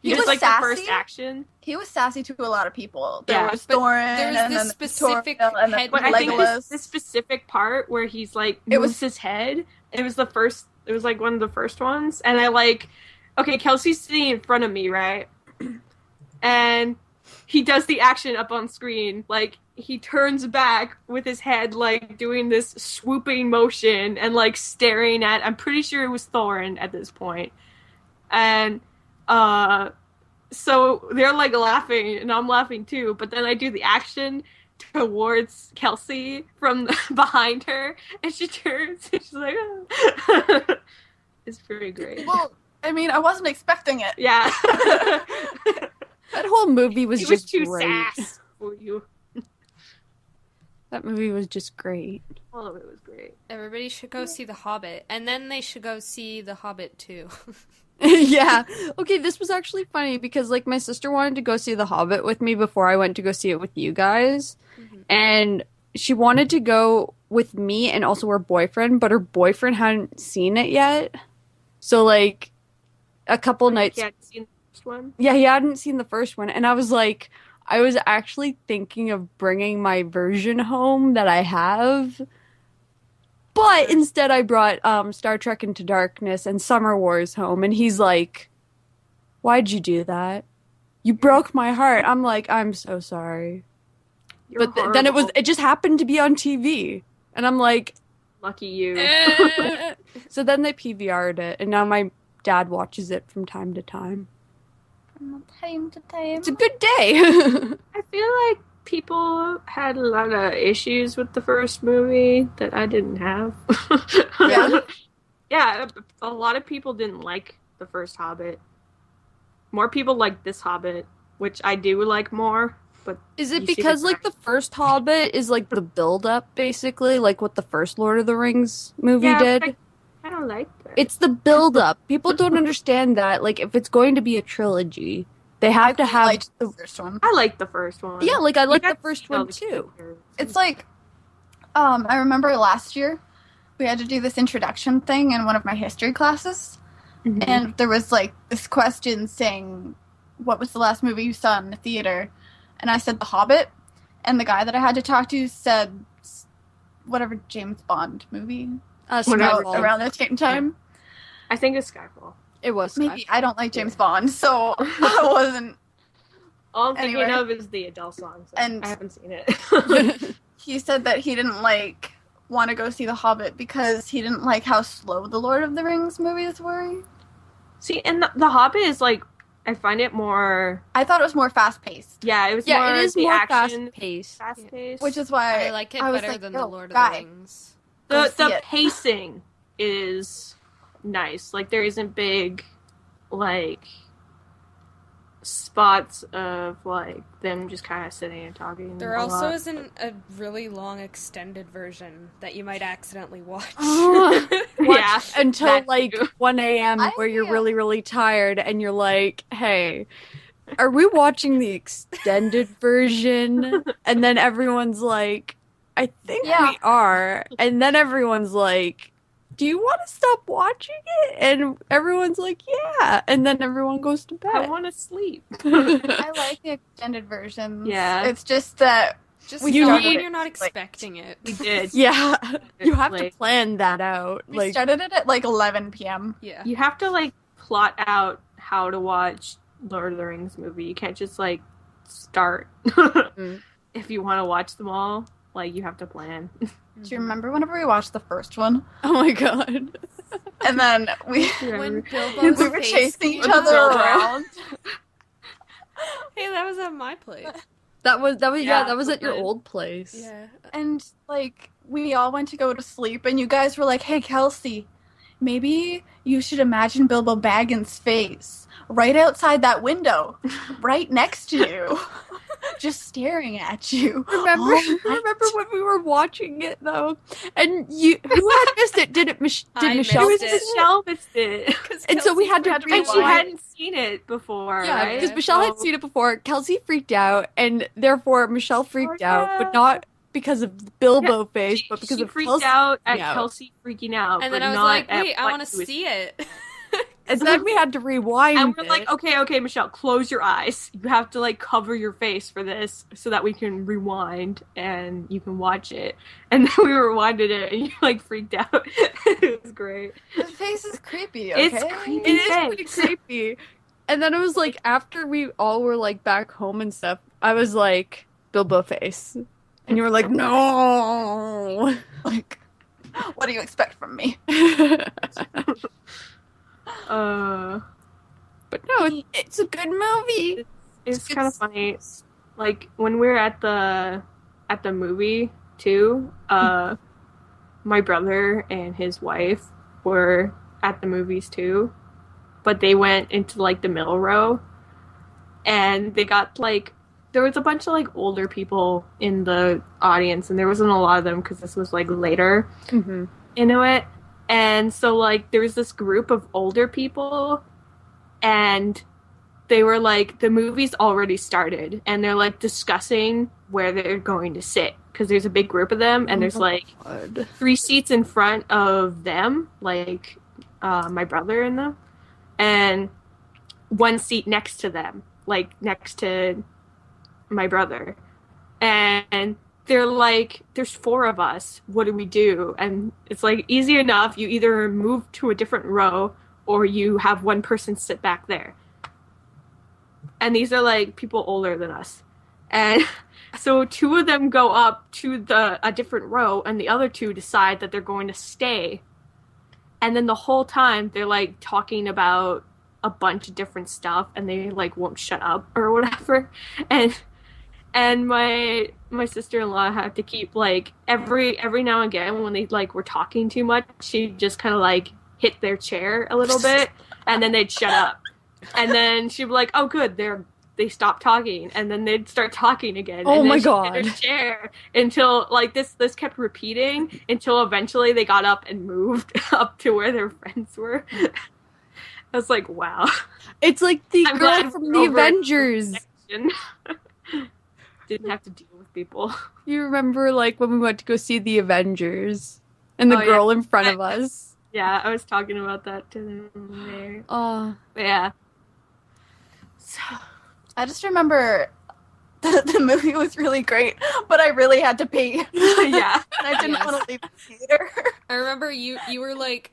he
it was
was
like
sassy.
the first action.
He was sassy to a lot of people. There
Yeah,
was
but
Thorin,
there was
and
this
then
specific
Tauriel, and then
head
But I think
Legolas.
this specific part where he's like
It
moves
was-
his head. It was the first. It was like one of the first ones, and I like. Okay, Kelsey's sitting in front of me, right? And he does the action up on screen. Like, he turns back with his head, like, doing this swooping motion and, like, staring at, I'm pretty sure it was Thorin at this point. And, so they're, like, laughing, and I'm laughing too, but then I do the action towards Kelsey from behind her, and she turns, and she's like, oh. It's pretty great.
Well, I mean, I wasn't expecting it.
Yeah.
That whole movie was
It was
just
too
great.
sass for you.
That movie was just great.
All of it was great.
Everybody should go see The Hobbit, and then they should go see The Hobbit too.
Yeah. Okay, this was actually funny because like my sister wanted to go see The Hobbit with me before I went to go see it with you guys.
Mhm.
And she wanted to go with me and also her boyfriend, but her boyfriend hadn't seen it yet. So like a couple nights
You hadn't seen the first one?
Yeah, he hadn't seen the first one, and I was like, I was actually thinking of bringing my version home that I have, but instead I brought Star Trek Into Darkness and Summer Wars home, and he's like, why'd you do that? You broke my heart. I'm like, I'm so sorry.
You're
But then
horrible.
it just happened to be on TV, and I'm like,
Lucky you.
so then they PVR'd it, and now my dad watches it from time to time.
From time to time.
It's a good day.
I feel like people had a lot of issues with the first movie that I didn't have.
Yeah?
Yeah, a lot of people didn't like the first Hobbit. More people like this Hobbit, which I do like more. But
Is it
you see
because
the-
like the first Hobbit is like the build up basically, like what the first Lord of the Rings movie
Yeah,
did?
but I don't like that.
It's the build up. People don't understand that. Like if it's going to be a trilogy, they have to have
liked
the
the first one.
I like the first one.
yeah. Like I like
You
the
got to
first
see all
one
the
too.
characters.
It's like, I remember last year we had to do this introduction thing in one of my history classes,
Mhm.
and there was like this question saying, "What was the last movie you saw in the theater?" And I said The Hobbit, and the guy that I had to talk to said whatever James Bond movie
Whatever.
around the same time.
I think it's Skyfall.
It was
Maybe I don't like James Bond, so I wasn't.
All I'm thinking
Anyway.
of is the Adele song. So
And-
I haven't seen it.
He said that he didn't want to go see The Hobbit because he didn't like how slow the Lord of the Rings movies were.
See, and the Hobbit is like, I find it more.
I thought it was more fast paced,
Yeah, it was
Yeah,
more
it is
the
more
action,
fast paced.
fast paced.
which is why
I like it
was
better
like,
than
"Yo,
The Lord of
guy,
the Rings.
go
the
see it."
pacing is nice. Like there isn't big, like spots of like them just kind of sitting and talking.
There
a
also
lot.
isn't a really long extended version that you might accidentally watch.
Yeah,
Until
that
like
too.
1 a.m.
I
where you're
feel-
really, really tired and you're like, hey, are we watching the extended version? And then everyone's like, I think
Yeah.
we are. And then everyone's like, do you want to stop watching it? And everyone's like, yeah. And then everyone goes to
I
bed.
want to sleep.
I like the extended versions.
Yeah.
It's just that
Just
We
start
started
when
it,
you're not
like-
expecting it.
We did.
Yeah. You have to
Like,
plan that out.
we
Like,
started it at like 11 p.m.
Yeah.
you have to like plot out how to watch Lord of the Rings movie. You can't just like start. If you want to watch them all, like you have to plan.
Do you remember whenever we watched the first one?
oh my God.
And then we
When
we
Bilbo's
were
face
chasing
came
each other
out.
around.
Hey, that was at my place.
That was yeah,
Yeah,
that was at your
okay.
old place.
Yeah.
And like we all went to go to sleep, and you guys were like, "Hey, Kelsey, maybe you should imagine Bilbo Baggins' face right outside that window, right next to you, just staring at you."
Remember,
Oh,
remember when we were watching it though, and who had missed it? Did
I
Michelle?
missed
It
it.
was Michelle missed it.
And so we had to
had to
And she
rewind.
hadn't seen it before,
Yeah,
right?
because Michelle had
So-
seen it before. Kelsey freaked out, and therefore Michelle freaked out,
yeah.
but not because of the Bilbo face, but because
she
of
freaked
Kelsey.
out at
out.
Kelsey freaking out.
And
but
then I was
not
like,
at
wait, I
what
want to
he was-
see it.
And then we had to rewind.
And we're
it.
like, okay, Michelle, close your eyes. You have to like cover your face for this so that we can rewind and you can watch it. And then we rewinded it and you like freaked out. It was great.
His face is creepy. Okay?
It's creepy.
It is pretty creepy. And then it was like after we all were like back home and stuff, I was like Bilbo face. And you were like, no.
Like, what do you expect from me?
Uh,
But no, it's a good movie.
it's kind of funny. Like when we were at the movie too, my brother and his wife were at the movies too, but they went into like the middle row, and they got like there was a bunch of like older people in the audience, and there wasn't a lot of them because this was like later
Mm-hmm.
into it, and so like there was this group of older people, and they were like the movie's already started, and they're like discussing where they're going to sit because there's a big group of them, and there's like
God.
3 seats in front of them, like my brother and them, and 1 seat next to them, like next to my brother. And they're like, there's 4 of us. What do we do? And it's like easy enough. You either move to a different row or you have one person sit back there. And these are like people older than us. And so 2 of them go up to a different row, and the other 2 decide that they're going to stay. And then the whole time they're like talking about a bunch of different stuff, and they like won't shut up or whatever. And my sister-in-law had to keep like every now and again when they like were talking too much, she'd just kind of like hit their chair a little bit, and then they'd shut up. And then she'd be like, "Oh, good, they stopped talking," and then they'd start talking again.
Oh
and
my
then she'd
God.
hit her chair until like this kept repeating until eventually they got up and moved up to where their friends were. I was like, wow.
It's like the
I'm
girl
glad
from
we're
the
over
Avengers.
Didn't have to deal with people.
You remember like when we went to go see the Avengers and the
Oh, yeah.
girl in front of us?
Yeah, I was talking about that to them there.
Oh,
But yeah.
So, I just remember the movie was really great, but I really had to pee.
Yeah.
And I didn't
Yes.
want to leave the theater.
I remember you were like,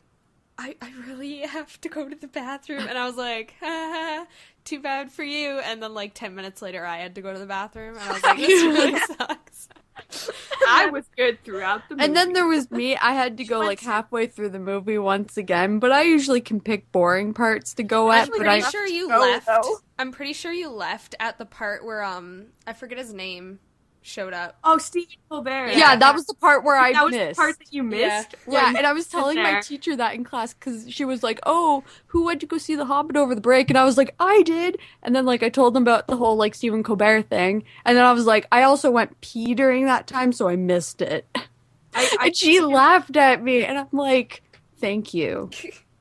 I really have to go to the bathroom, and I was like, ha, too bad for you. And then like 10 minutes later, I had to go to the bathroom, and I was like, this really sucks.
I was good throughout the movie.
and then there was me. I had to go like halfway through the movie once again, but I usually can pick boring parts to go at.
I'm
But
pretty
I
sure you
go,
left.
though.
I'm pretty sure you left at the part where I forget his name showed up.
Oh, Stephen Colbert.
yeah, that was the part where I
that was
missed.
the part that you missed.
Yeah,
when
and I was
you
telling
sit
my
there.
teacher that in class because she was like, "Oh, who went to go see The Hobbit over the break?" And I was like, "I did." And then like I told them about the whole like Stephen Colbert thing, and then I was like, "I also went pee during that time, so I missed it."
I
And she laughed at me, and I'm like, "Thank you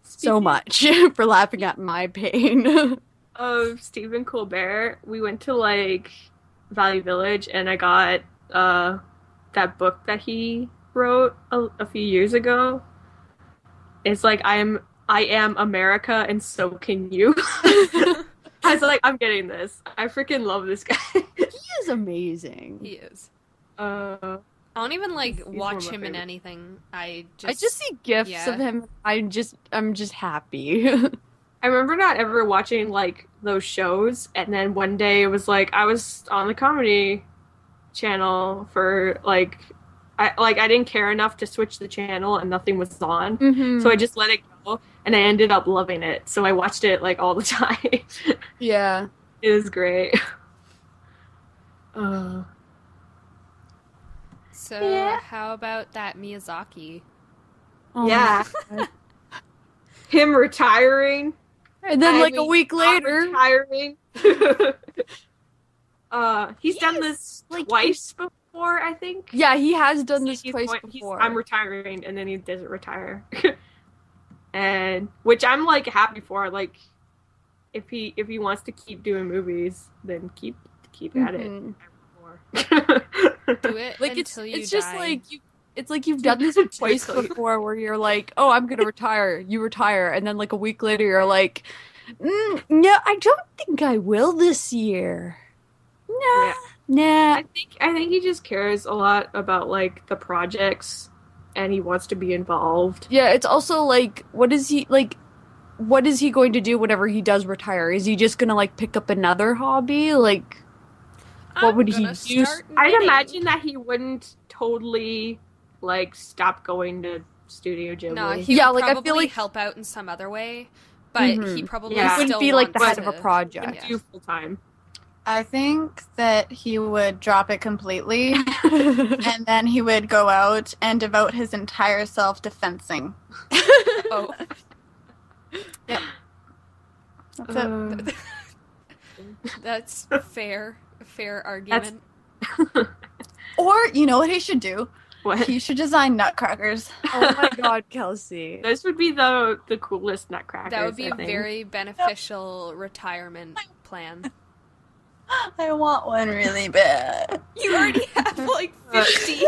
so
Speaking
much for laughing at my pain."
of Stephen Colbert, we went to like Valley Village, and I got that book that he wrote a few years ago. It's like I am America, and so can you. I was like, I'm getting this. I freaking love this guy.
He is amazing.
He is.
uh,
I don't even like
He's one
watch
of my
him in
favorites.
anything. I
I just see gifs
yeah.
of him. I'm just happy.
I remember not ever watching like those shows, and then one day it was like I was on the comedy channel for like I didn't care enough to switch the channel, and nothing was on,
Mhm.
so I just let it go, and I ended up loving it. So I watched it like all the time.
Yeah.
It was great. Uh,
So
Yeah.
how about that Miyazaki?
Oh
Yeah.
my God.
him retiring.
And then
I
like a
mean,
week
not
later,
retiring. He's done this
like,
twice before, I think.
yeah, he has done this
He's
twice
going-
before.
I'm retiring, and then he doesn't retire, and which I'm like happy for. Like, if he wants to keep doing movies, then keep at it.
Mhm.
Do it
Like it's
until you
just
die.
like you. It's like you've done this twice
Until you-
before, where you're like, "Oh, I'm gonna retire." You retire, and then like a week later, you're like, "No, I don't think I will this year." Nah,
Yeah.
nah.
I think he just cares a lot about like the projects, and he wants to be involved.
Yeah, it's also like, what is he like? what is he going to do whenever he does retire? Is he just gonna like pick up another hobby? Like, what
I'm
would he
gonna
do?
start
I'd
knitting.
imagine that he wouldn't totally like stop going to Studio Ghibli.
No, he
Yeah,
would
like, I
probably
feel like-
help out in some other way, but he
Mhm.
probably
Yeah.
He
still
wouldn't be like the
wants
head of a
to-
project.
Wouldn't do full time.
I think that he would drop it completely, and then he would go out and devote his entire self to fencing.
Oh,
That's it.
that's fair. A fair argument.
Or, you know what he should do?
What?
He should design nutcrackers.
Oh my god, Kelsey.
This would be the coolest nutcrackers.
That would be
I
a
think.
very beneficial retirement plan.
I want one really bad.
You already have like 50.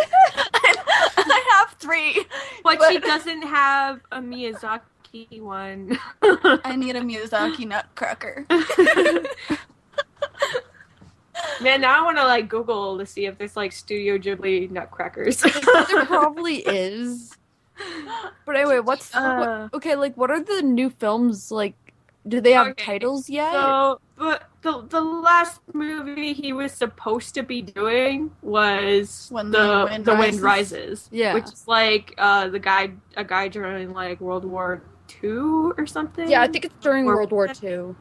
I have 3.
But she doesn't have a Miyazaki one.
I need a Miyazaki nutcracker.
Man, now I want to like Google to see if there's like Studio Ghibli nutcrackers.
There probably is. But anyway, okay, like what are the new films like? Do they have
Okay,
titles yet?
So, but the last movie he was supposed to be doing was
When
the
the Wind
Wind
Rises.
Rises.
Yeah.
Which is like a guy during like World War II or something.
Yeah, I think it's during
Or-
World War II.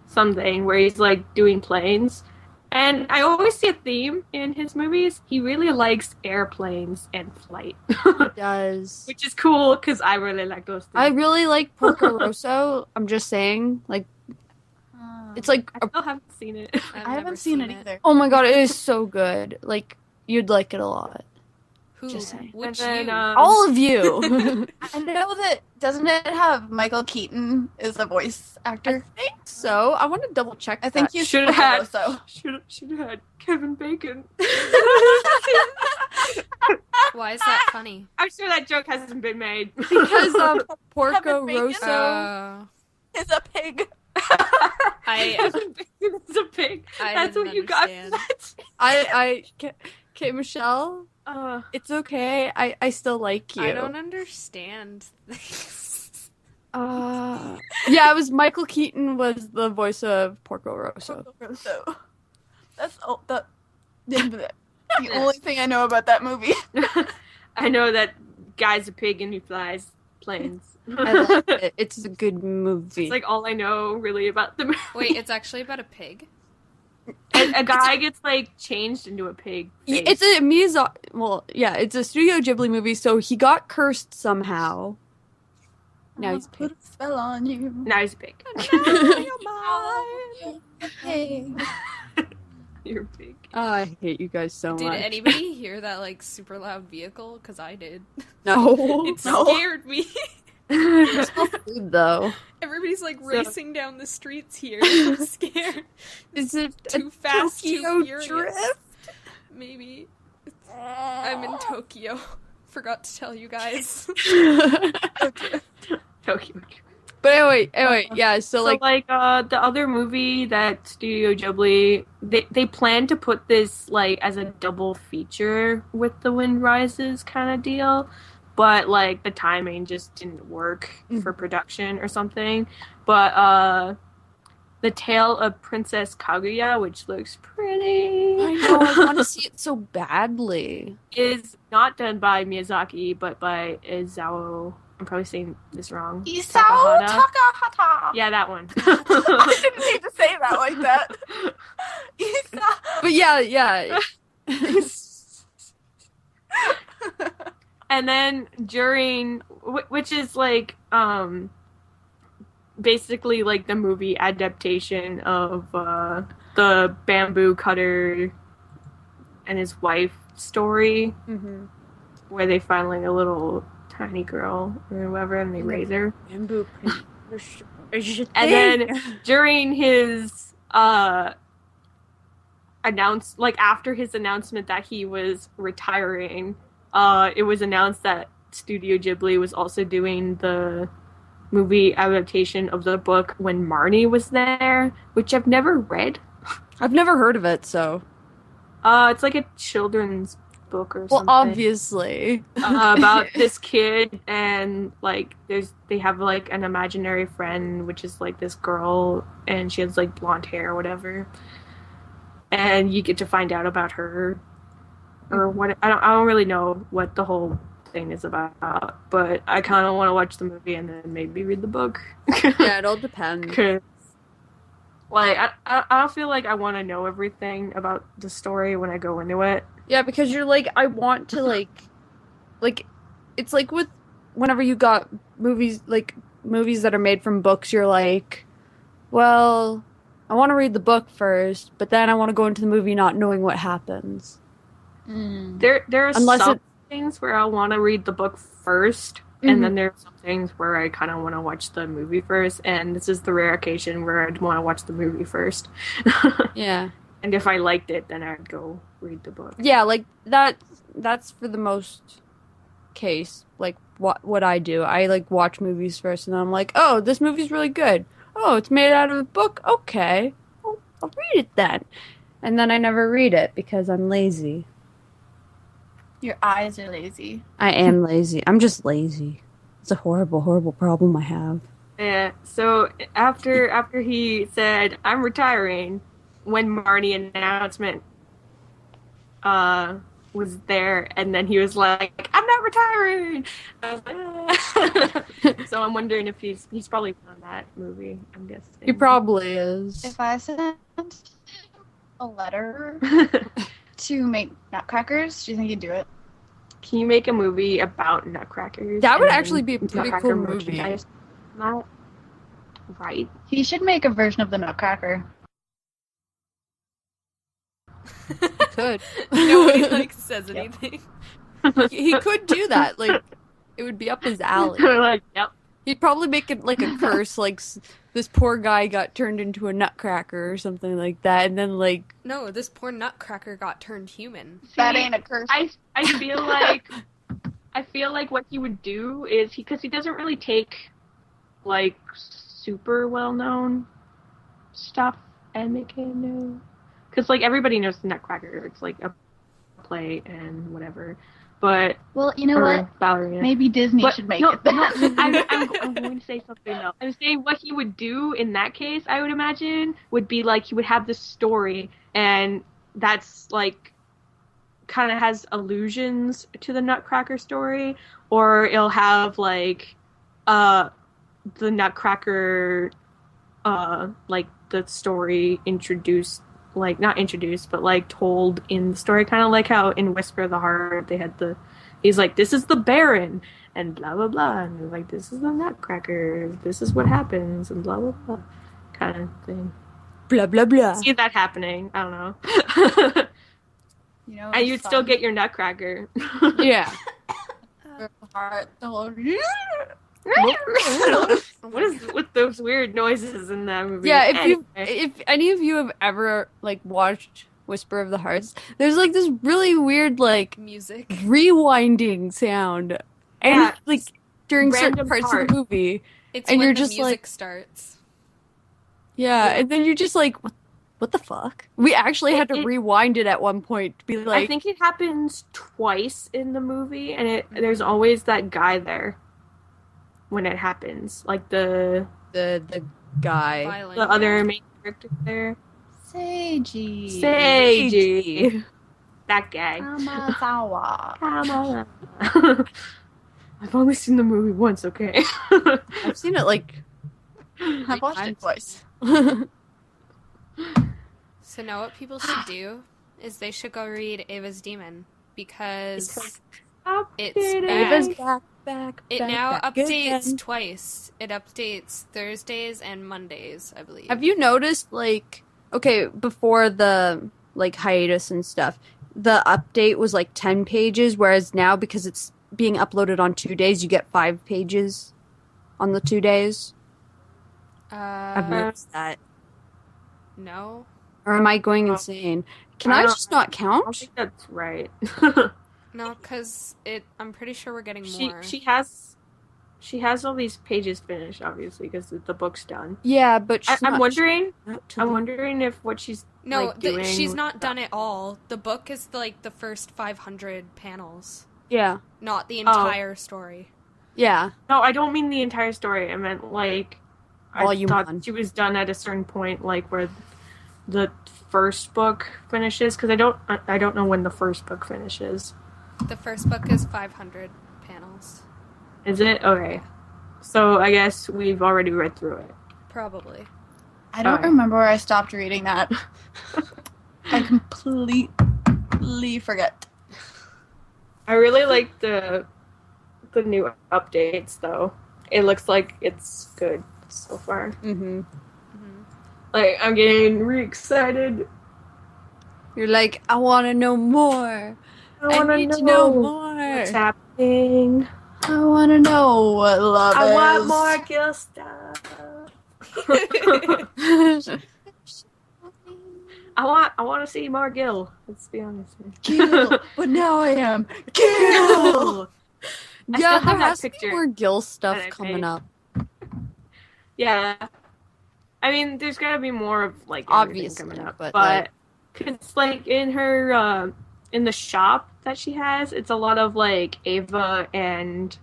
Something where he's like doing planes. And I always see a theme in his movies. He really likes airplanes and flight,
It does.
which is cool because I really like those things.
I really like Porco Rosso. I'm just saying, like, it's like,
I still haven't seen it.
I
I've
haven't
never
seen it either.
oh my god, it is so good. Like, you'd like it a lot.
Who?
Just saying.
Which
And then,
you?
All of you.
I know that, doesn't it have Michael Keaton as the voice actor?
So, I want to double check.
I think
that.
you
Should
should
have
have.
should have had Kevin Bacon.
Why is that funny?
I'm sure that joke hasn't been made.
because Porco
Kevin Bacon?
Rosso.
Is a pig.
I
Kevin Bacon's a pig.
I
That's
didn't
what you got.
I okay, Michelle.
Uh,
It's okay. I still like you.
I don't understand this.
Yeah, it was Michael Keaton was the voice of Porco Rosso.
So that's the only thing I know about that movie.
I know that guy's a pig and he flies planes.
I love it. It's a good movie.
It's like all I know really about the movie.
Wait, it's actually about a pig.
A guy gets like changed into a pig. face.
It's a Miyazaki. Well, yeah, it's a Studio Ghibli movie. So he got cursed somehow. Now he's a
Put
pig.
a spell on you.
Now he's a pig.
Hey.
You're a pig.
I hate you guys so
Did
much.
anybody hear that like super loud vehicle? Because I did.
No.
It
No.
scared me.
It's not food though.
Everybody's like racing down the streets here. I'm scared.
Is it
Too fast,
Tokyo
too furious.
Drift?
Maybe. I'm in Tokyo. Forgot to tell you guys.
Tokyo.
But anyway, yeah. So like,
the other movie that Studio Ghibli they plan to put this like as a double feature with the Wind Rises kind of deal, but like the timing just didn't work for production or something. But the Tale of Princess Kaguya, which looks pretty,
I know I want to see it so badly.
is not done by Miyazaki but by Isao. I'm probably saying this wrong.
Isao
Takahata.
Takahata.
Yeah, that one.
I didn't need to say that like that. Isao.
But yeah.
And then during, which is like, basically like the movie adaptation of the bamboo cutter and his wife story, where they find like a little tiny girl or whatever, and they raise her.
Bamboo.
And then during his after his announcement that he was retiring, it was announced that Studio Ghibli was also doing the movie adaptation of the book When Marnie Was There, which I've never read.
I've never heard of it, so
It's like a children's book or
Well,
something.
obviously.
About this kid, and like they have like an imaginary friend, which is like this girl, and she has like blonde hair or whatever, and you get to find out about her or what. I don't really know what the whole thing is about, but I kind of want to watch the movie and then maybe read the book.
Yeah, it all depends.
'Cause, like I don't feel like I want to know everything about the story when I go into it.
Yeah, because you're like, I want to like, it's like with whenever you got movies, like movies that are made from books, you're like, well, I want to read the book first, but then I want to go into the movie not knowing what happens.
There are
Unless
some
it-
things where I want to read the book first, and then there are some things where I kind of want to watch the movie first, and this is the rare occasion where I'd want to watch the movie first.
Yeah.
And if I liked it, then I'd go read the book.
Yeah, like that's for the most case. Like what I do. I like watch movies first and then I'm like, "Oh, this movie's really good. Oh, it's made out of a book. Okay. I'll read it then." And then I never read it because I'm lazy.
Your eyes are lazy.
I am lazy. I'm just lazy. It's a horrible, horrible problem I have.
Yeah. So after he said I'm retiring, when Marty announcement was there, and then he was like, "I'm not retiring." I was like, "Ah." So I'm wondering if he's probably on that movie. I'm guessing
He probably is.
If I sent a letter to make nutcrackers, do you think you'd do it?
Can you make a movie about nutcrackers?
That would
and
actually be a pretty
nutcracker
cool movie.
merchandise? Not right.
He should make a version of the Nutcracker.
Could.
Nobody like says anything.
He could do that. Like, it would be up his alley.
Like, yep.
He'd probably make it like a curse, like this poor guy got turned into a nutcracker or something like that, and then like
No, this poor nutcracker got turned human.
That ain't a curse.
I feel like what he would do is because he doesn't really take like super well known stuff and make it new. Because like everybody knows the Nutcracker. It's like a play and whatever. But
Well, you know what?
Ballerina.
Maybe Disney
But
should make
no,
it.
no, I'm going to say something though. I'm saying what he would do in that case, I would imagine, would be like he would have this story, and that's like kind of has allusions to the Nutcracker story, or it'll have like the Nutcracker like the story introduced, like not introduced but like told in the story, kind of like how in Whisper of the Heart they had he's like, this is the Baron and blah blah blah, and like this is the Nutcracker, this is what happens and blah blah blah kind of thing.
blah blah blah.
See that happening. I don't know.
You know,
And you'd still get your Nutcracker.
Yeah.
heart. The whole...
What is with those weird noises in that movie?
Yeah,
Anyway.
if any of you have ever like watched Whisper of the Hearts, there's like this really weird like
Music.
rewinding sound, and
Yeah,
like during certain
random
parts of
part.
the movie,
It's
And
when
you're
the
just
music
like-
starts.
yeah, and then you're just like, what the fuck? We actually had to
It-
rewind it at one point to be
I
like,
think it happens twice in the movie, and there's always that guy there when it happens, like the
the guy.
Violin.
the other main character there,
Seiji.
Seiji, that guy.
Kamazawa.
Come on. I've only seen the movie once, okay?
I've seen it like
I've watched it twice.
So now what people should do is they should go read Ava's Demon because it's
Ava's
back.
back.
It
back,
now
back
updates
again.
twice. It updates Thursdays and Mondays, I believe.
Have you noticed, like, okay, before the, like, hiatus and stuff, the update was, like, 10 pages, whereas now, because it's being uploaded on 2 days, you get 5 pages on the 2 days? I've noticed that.
No.
Or am I going insane? Can I
I don't-
just not
I don't
count?
think that's right.
No, because I'm pretty sure we're getting
she
more.
she has she has all these pages finished, obviously, because the book's done.
Yeah, but
I'm wondering.
to
I'm
the-
wondering if what she's
No,
like doing.
she's
with
not done
that-
it all. The book is like the first 500 panels,
Yeah,
not the entire story.
yeah.
No, I don't mean the entire story. I meant like I
Volume
thought
1.
she was done at a certain point, like where the first book finishes. Because I don't know when the first book finishes.
The first book is 500 panels.
Is it okay? So I guess we've already read through it.
Probably.
I don't
Okay.
remember where I stopped reading that. I completely forget.
I really like the new updates, though. It looks like it's good so far.
Mm-hmm.
Like I'm getting re-excited.
You're like, I want to know more. I
wanna
need to know more.
what's happening.
I want to know what love
I
is.
want more Gil stuff. I want to see more Gil. Let's be honest.
Kill, but now I am kill.
I
Yeah,
still have
there
that
has to be
picture
more Gil stuff
that I
coming
made.
up.
Yeah. I mean, there's gotta be more of like everything
Obviously,
coming up,
but,
but it's like in her in the shop that she has, it's a lot of like Ava and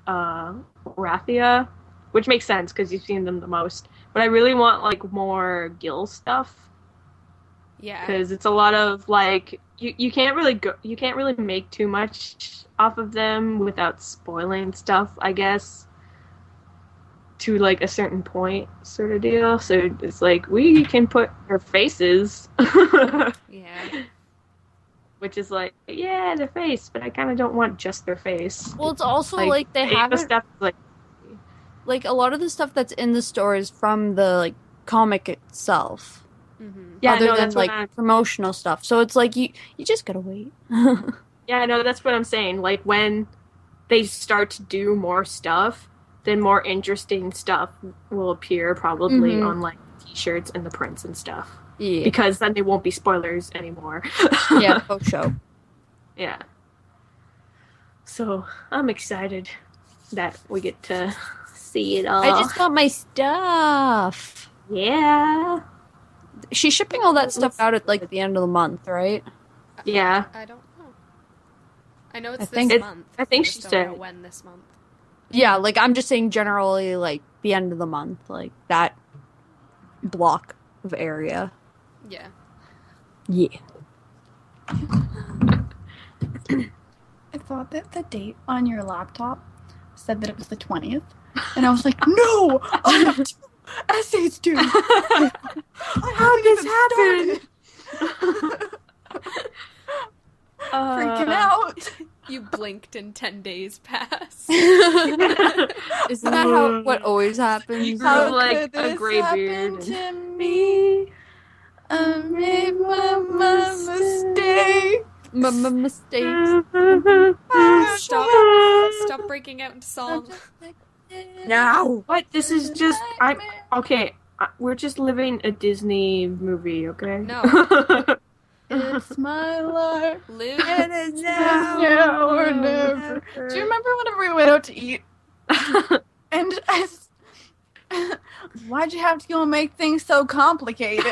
Rathia, which makes sense because you've seen them the most. But I really want like more Gil stuff
Yeah.
because it's a lot of like you can't really make too much off of them without spoiling stuff, I guess, to like a certain point sort of deal. So it's like we can put their faces
Yeah.
which is like, yeah, their face, but I kind of don't want just their face.
Well, it's also like they
Ava
haven't
stuff is
like a lot of the stuff that's in the store is from the like comic itself.
Mm-hmm.
yeah,
other
no,
than
that's what
like promotional stuff. So it's like you just gotta wait.
yeah, no, that's what I'm saying. Like when they start to do more stuff, then more interesting stuff will appear probably
Mhm.
on like t-shirts and the prints and stuff.
Yeah,
Because then they won't be spoilers anymore.
yeah, for sure.
Yeah. So I'm excited that we get to see it all.
I just got my stuff.
yeah.
She's shipping all that stuff out at like the end of the month, right?
Yeah.
I don't know. I know it's
I
this
think-
month.
I think
just
she
don't
said-
know when this month.
Yeah, like I'm just saying generally like the end of the month, like that block of area.
Yeah.
Yeah.
I thought that the date on your laptop said that it was the 20th. And I was like, no! I have 2 essays due!
How did this happen?
Freaking out!
You blinked and 10 days passed.
Isn't that how what always happens?
You grew
How
like
could
a
this
gray
happen
beard
to me? I made my mistake.
Mistakes.
Stop breaking out into song.
No.
What? This is just okay. We're just living a Disney movie, okay?
No.
It's my life.
Live.
Now or never. Do you remember whenever we went out to eat? And why'd you have to go and make things so complicated?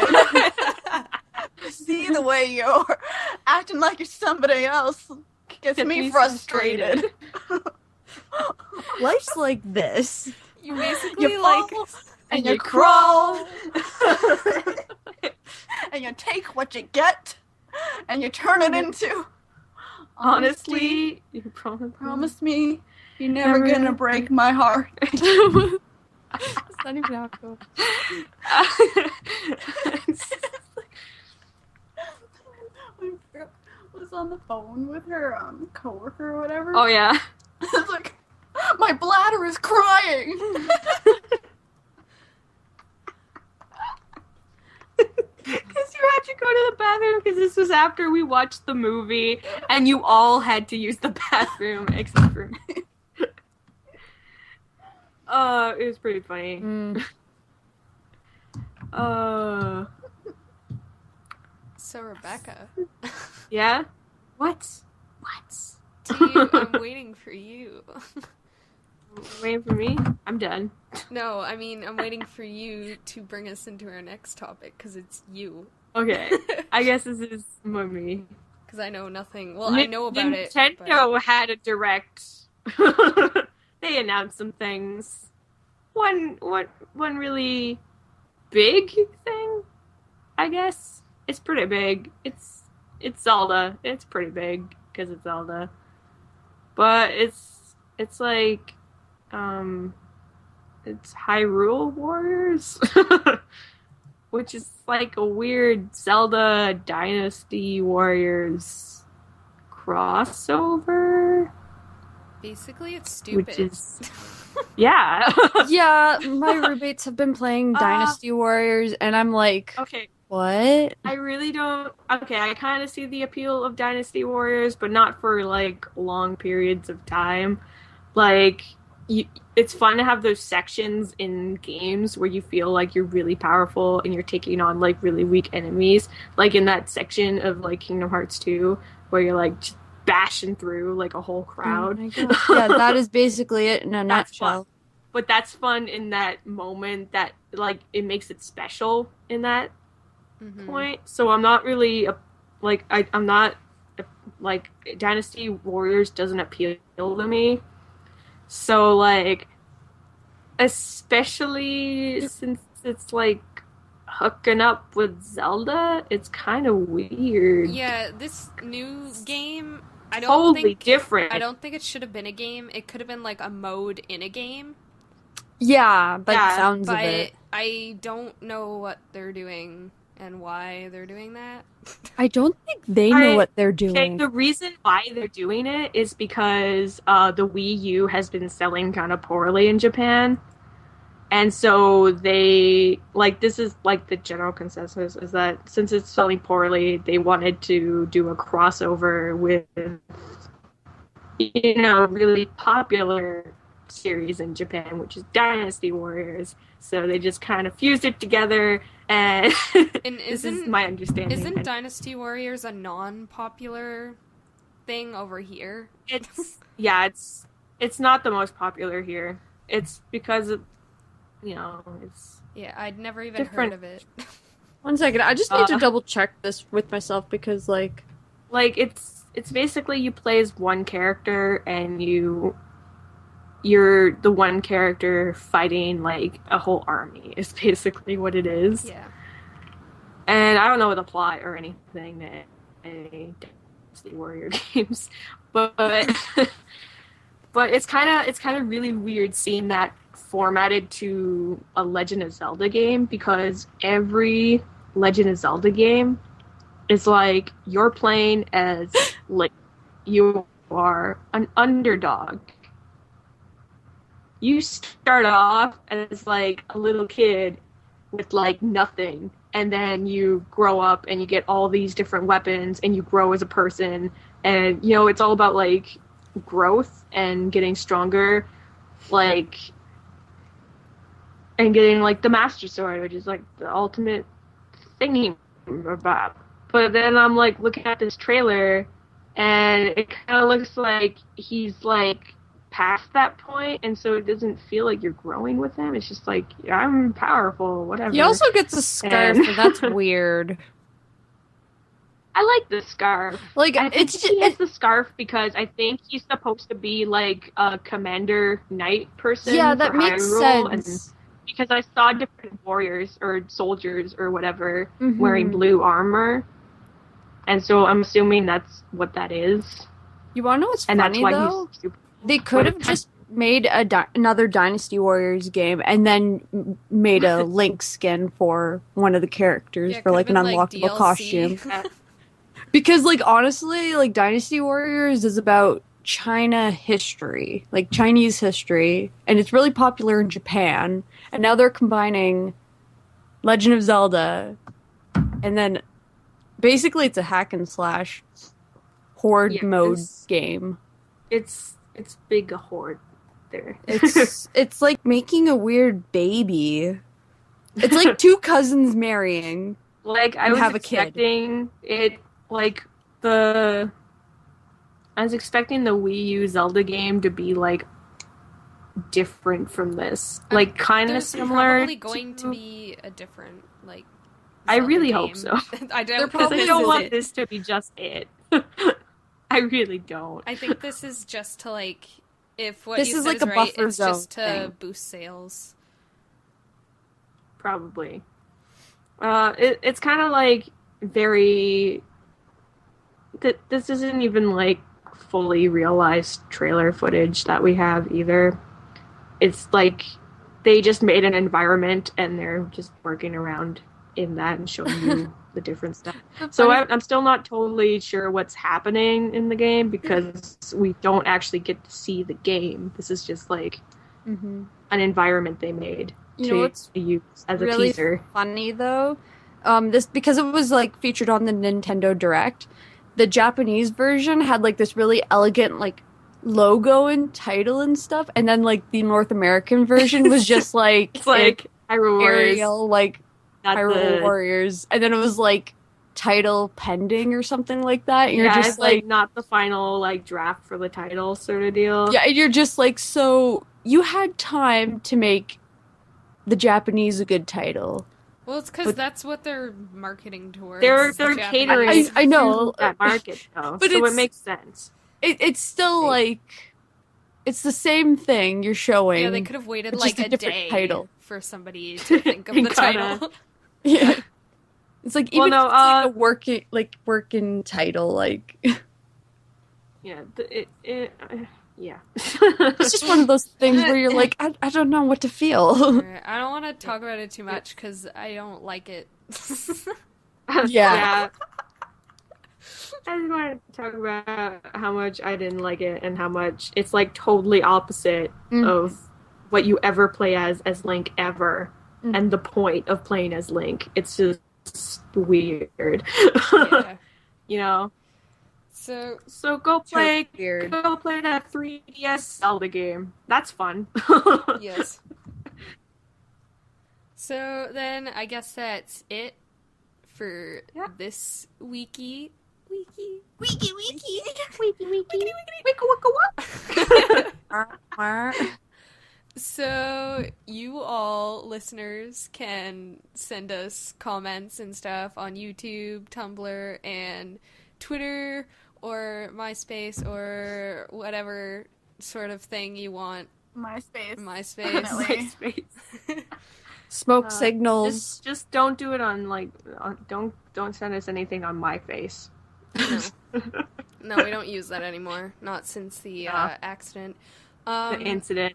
See the way you're acting like you're somebody else gets me frustrated.
Life's like this.
You basically
You
like.
fall and you crawl and you take what you get and you turn it into
Honestly, you
promise me you're never gonna break my heart.
It's not even how it goes.
Was on the phone with her coworker or whatever.
Oh yeah.
It's like, my bladder is crying.
Because you had to go to the bathroom because this was after we watched the movie and you all had to use the bathroom except for me. It was pretty funny.
So, Rebecca.
Yeah? What?
I'm waiting for you.
Waiting for me? I'm done.
No, I mean, I'm waiting for you to bring us into our next topic because it's you.
Okay. I guess this is me.
Because I know nothing. Well, I know about it.
Nintendo had a direct. They announced some things. One really big thing, I guess. It's pretty big. It's Zelda. It's pretty big because it's Zelda. But it's like it's Hyrule Warriors, which is like a weird Zelda Dynasty Warriors crossover.
Basically, it's stupid.
Which is yeah.
Yeah, my roommates have been playing Dynasty Warriors, and I'm like,
Okay.
what?
I really don't. Okay, I kind of see the appeal of Dynasty Warriors, but not for like long periods of time. Like, it's fun to have those sections in games where you feel like you're really powerful and you're taking on like really weak enemies. Like in that section of like Kingdom Hearts 2, where you're like just bashing through like a whole crowd.
Oh my God. Yeah, that is basically it in a nutshell.
Fun. But that's fun in that moment that like it makes it special in that point. So I'm not really I'm not like Dynasty Warriors doesn't appeal to me. So like especially since it's like hooking up with Zelda, it's kind of weird.
Yeah, this new game, I don't
totally
think
different.
I don't think it should have been a game. It could have been like a mode in a game.
Yeah, by the sounds of
But
it.
I don't know what they're doing and why they're doing that.
I don't think they know what they're doing.
Okay, the reason why they're doing it is because the Wii U has been selling kind of poorly in Japan. And so they, like, this is like the general consensus is that since it's selling poorly, they wanted to do a crossover with, you know, really popular series in Japan, which is Dynasty Warriors. So they just kind of fused it together, and, this is my understanding.
Isn't Dynasty Warriors a non-popular thing over here?
It's not the most popular here. It's because of, you know, it's
I'd never even
different.
Heard of it.
1 second, I just need to double check this with myself because like
it's basically you play as one character and you're the one character fighting like a whole army is basically what it is.
Yeah.
And I don't know the plot or anything that a Dynasty Warrior games, but but it's kind of really weird seeing that formatted to a Legend of Zelda game, because every Legend of Zelda game is like you're playing as like you are an underdog. You start off as like a little kid with like nothing, and then you grow up and you get all these different weapons and you grow as a person, and you know it's all about like growth and getting stronger, like, and getting like the Master Sword, which is like the ultimate thingy about. But then I'm like looking at this trailer and it kind of looks like he's like past that point, and so it doesn't feel like you're growing with him. It's just like, I'm powerful, whatever.
he also gets a scarf, and that's weird.
I like the scarf.
Like,
he has the scarf because I think he's supposed to be like a commander knight person.
Yeah, that
for
makes
Hyrule,
sense.
And because I saw different warriors or soldiers or whatever wearing blue armor, and so I'm assuming that's what that is.
You want to know what's
and
funny,
that's why
though?
He's super.
They could have just made another Dynasty Warriors game and then made a Link skin for one of the characters for like an unlockable costume. Because like honestly, like Dynasty Warriors is about China history, like Chinese history, and it's really popular in Japan. And now they're combining Legend of Zelda, and then basically it's a hack and slash horde mode game.
It's big horde there.
It's like making a weird baby. It's like two cousins marrying.
Like I was expecting it like I was expecting the Wii U Zelda game to be like different from this. Like, kind of
There's
similar.
probably going to be a different, like,
I
Zelda
really
game.
hope so.
I don't,
Because I don't want
it.
this to be just it. I really don't.
I think this is just to, like, if what
This
you
is
said
like
is
a
right,
buffer
it's just
zone
to
thing.
boost sales.
Probably. It's kind of like very. This isn't even like fully realized trailer footage that we have either. It's like they just made an environment and they're just working around in that and showing you the different stuff. So I'm still not totally sure what's happening in the game because we don't actually get to see the game. This is just like an environment they made to use as a
really
teaser.
Funny though, this because it was like featured on the Nintendo Direct. The Japanese version had like this really elegant like logo and title and stuff, and then like the North American version was just like
It's like Hyrule Warriors,
Arial like
not
Hyrule
the
Warriors, and then it was like title pending or something like that. And you're
yeah,
just
it's like not the final like draft for the title sort of deal.
yeah, and you're just like, so you had time to make the Japanese a good title.
Well, it's because that's what they're marketing towards.
They're
the Japanese.
catering
I know
to that market though,
but
so it
it's-
makes sense.
It's still like it's the same thing you're showing.
Yeah, they could have waited
It's
like
just
a
a different
day
title.
for somebody to think of the
Kinda.
title.
Yeah. It's like
Well,
even
no,
if it's like a working title, like
Yeah, yeah.
it's just one of those things where you're like, I don't know what to feel.
Alright, I don't want to talk about it too much because I don't like it.
Yeah. I just wanted to talk about how much I didn't like it and how much it's like totally opposite of what you ever play as Link ever and the point of playing as Link. It's just weird.
Yeah.
You know?
So
go play
Weird.
that 3DS Zelda game. That's fun.
yes. So then I guess that's it for this weeky. So you all listeners can send us comments and stuff on YouTube, Tumblr, and Twitter or MySpace or whatever sort of thing you want.
MySpace.
MySpace.
Smoke signals.
Just don't do it on don't send us anything on my face.
No, we don't use that anymore. Not since the accident.
The incident.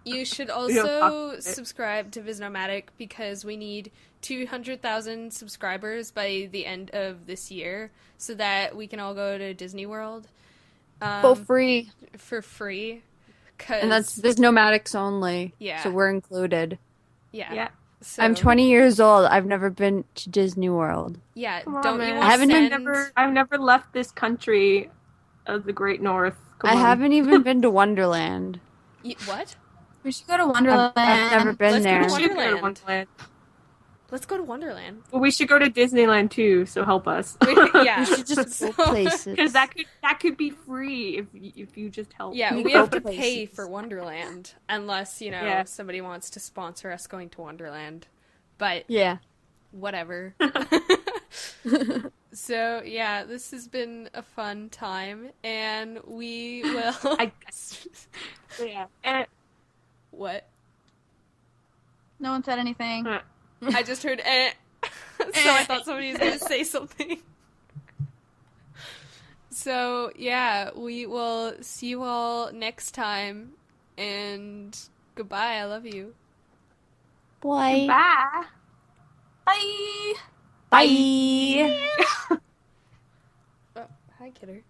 You should
don't talk
also
about it.
subscribe to Visnomatic because we need 200,000 subscribers by the end of this year so that we can all go to Disney World.
For free.
For free.
And there's nomadics only.
Yeah.
So we're included.
Yeah. So,
I'm 20 years old. I've never been to Disney World.
Yeah,
Come on,
don't
man.
you want
I haven't
to
been-
send...
I've never left this country of the Great North. Come
I
on.
haven't even been to Wonderland.
What?
We should go to Wonderland.
I've never been
Let's go
there.
to
We should go to
Wonderland.
Wonderland.
Let's go to Wonderland.
Well, we should go to Disneyland too. So help us.
Yeah.
We should just go places.
Because that could be free if you just help.
Yeah,
We
we
go
have to
places.
pay for Wonderland unless,
Yeah.
somebody wants to sponsor us going to Wonderland. But
Yeah.
whatever. So, yeah, this has been a fun time, and we will...
I guess. Yeah.
What?
No one said anything.
I just heard eh. So I thought somebody was going to say something. So, yeah, we will see you all next time, and goodbye, I love you.
Bye.
Bye.
Bye.
Bye.
Oh, hi, kidder.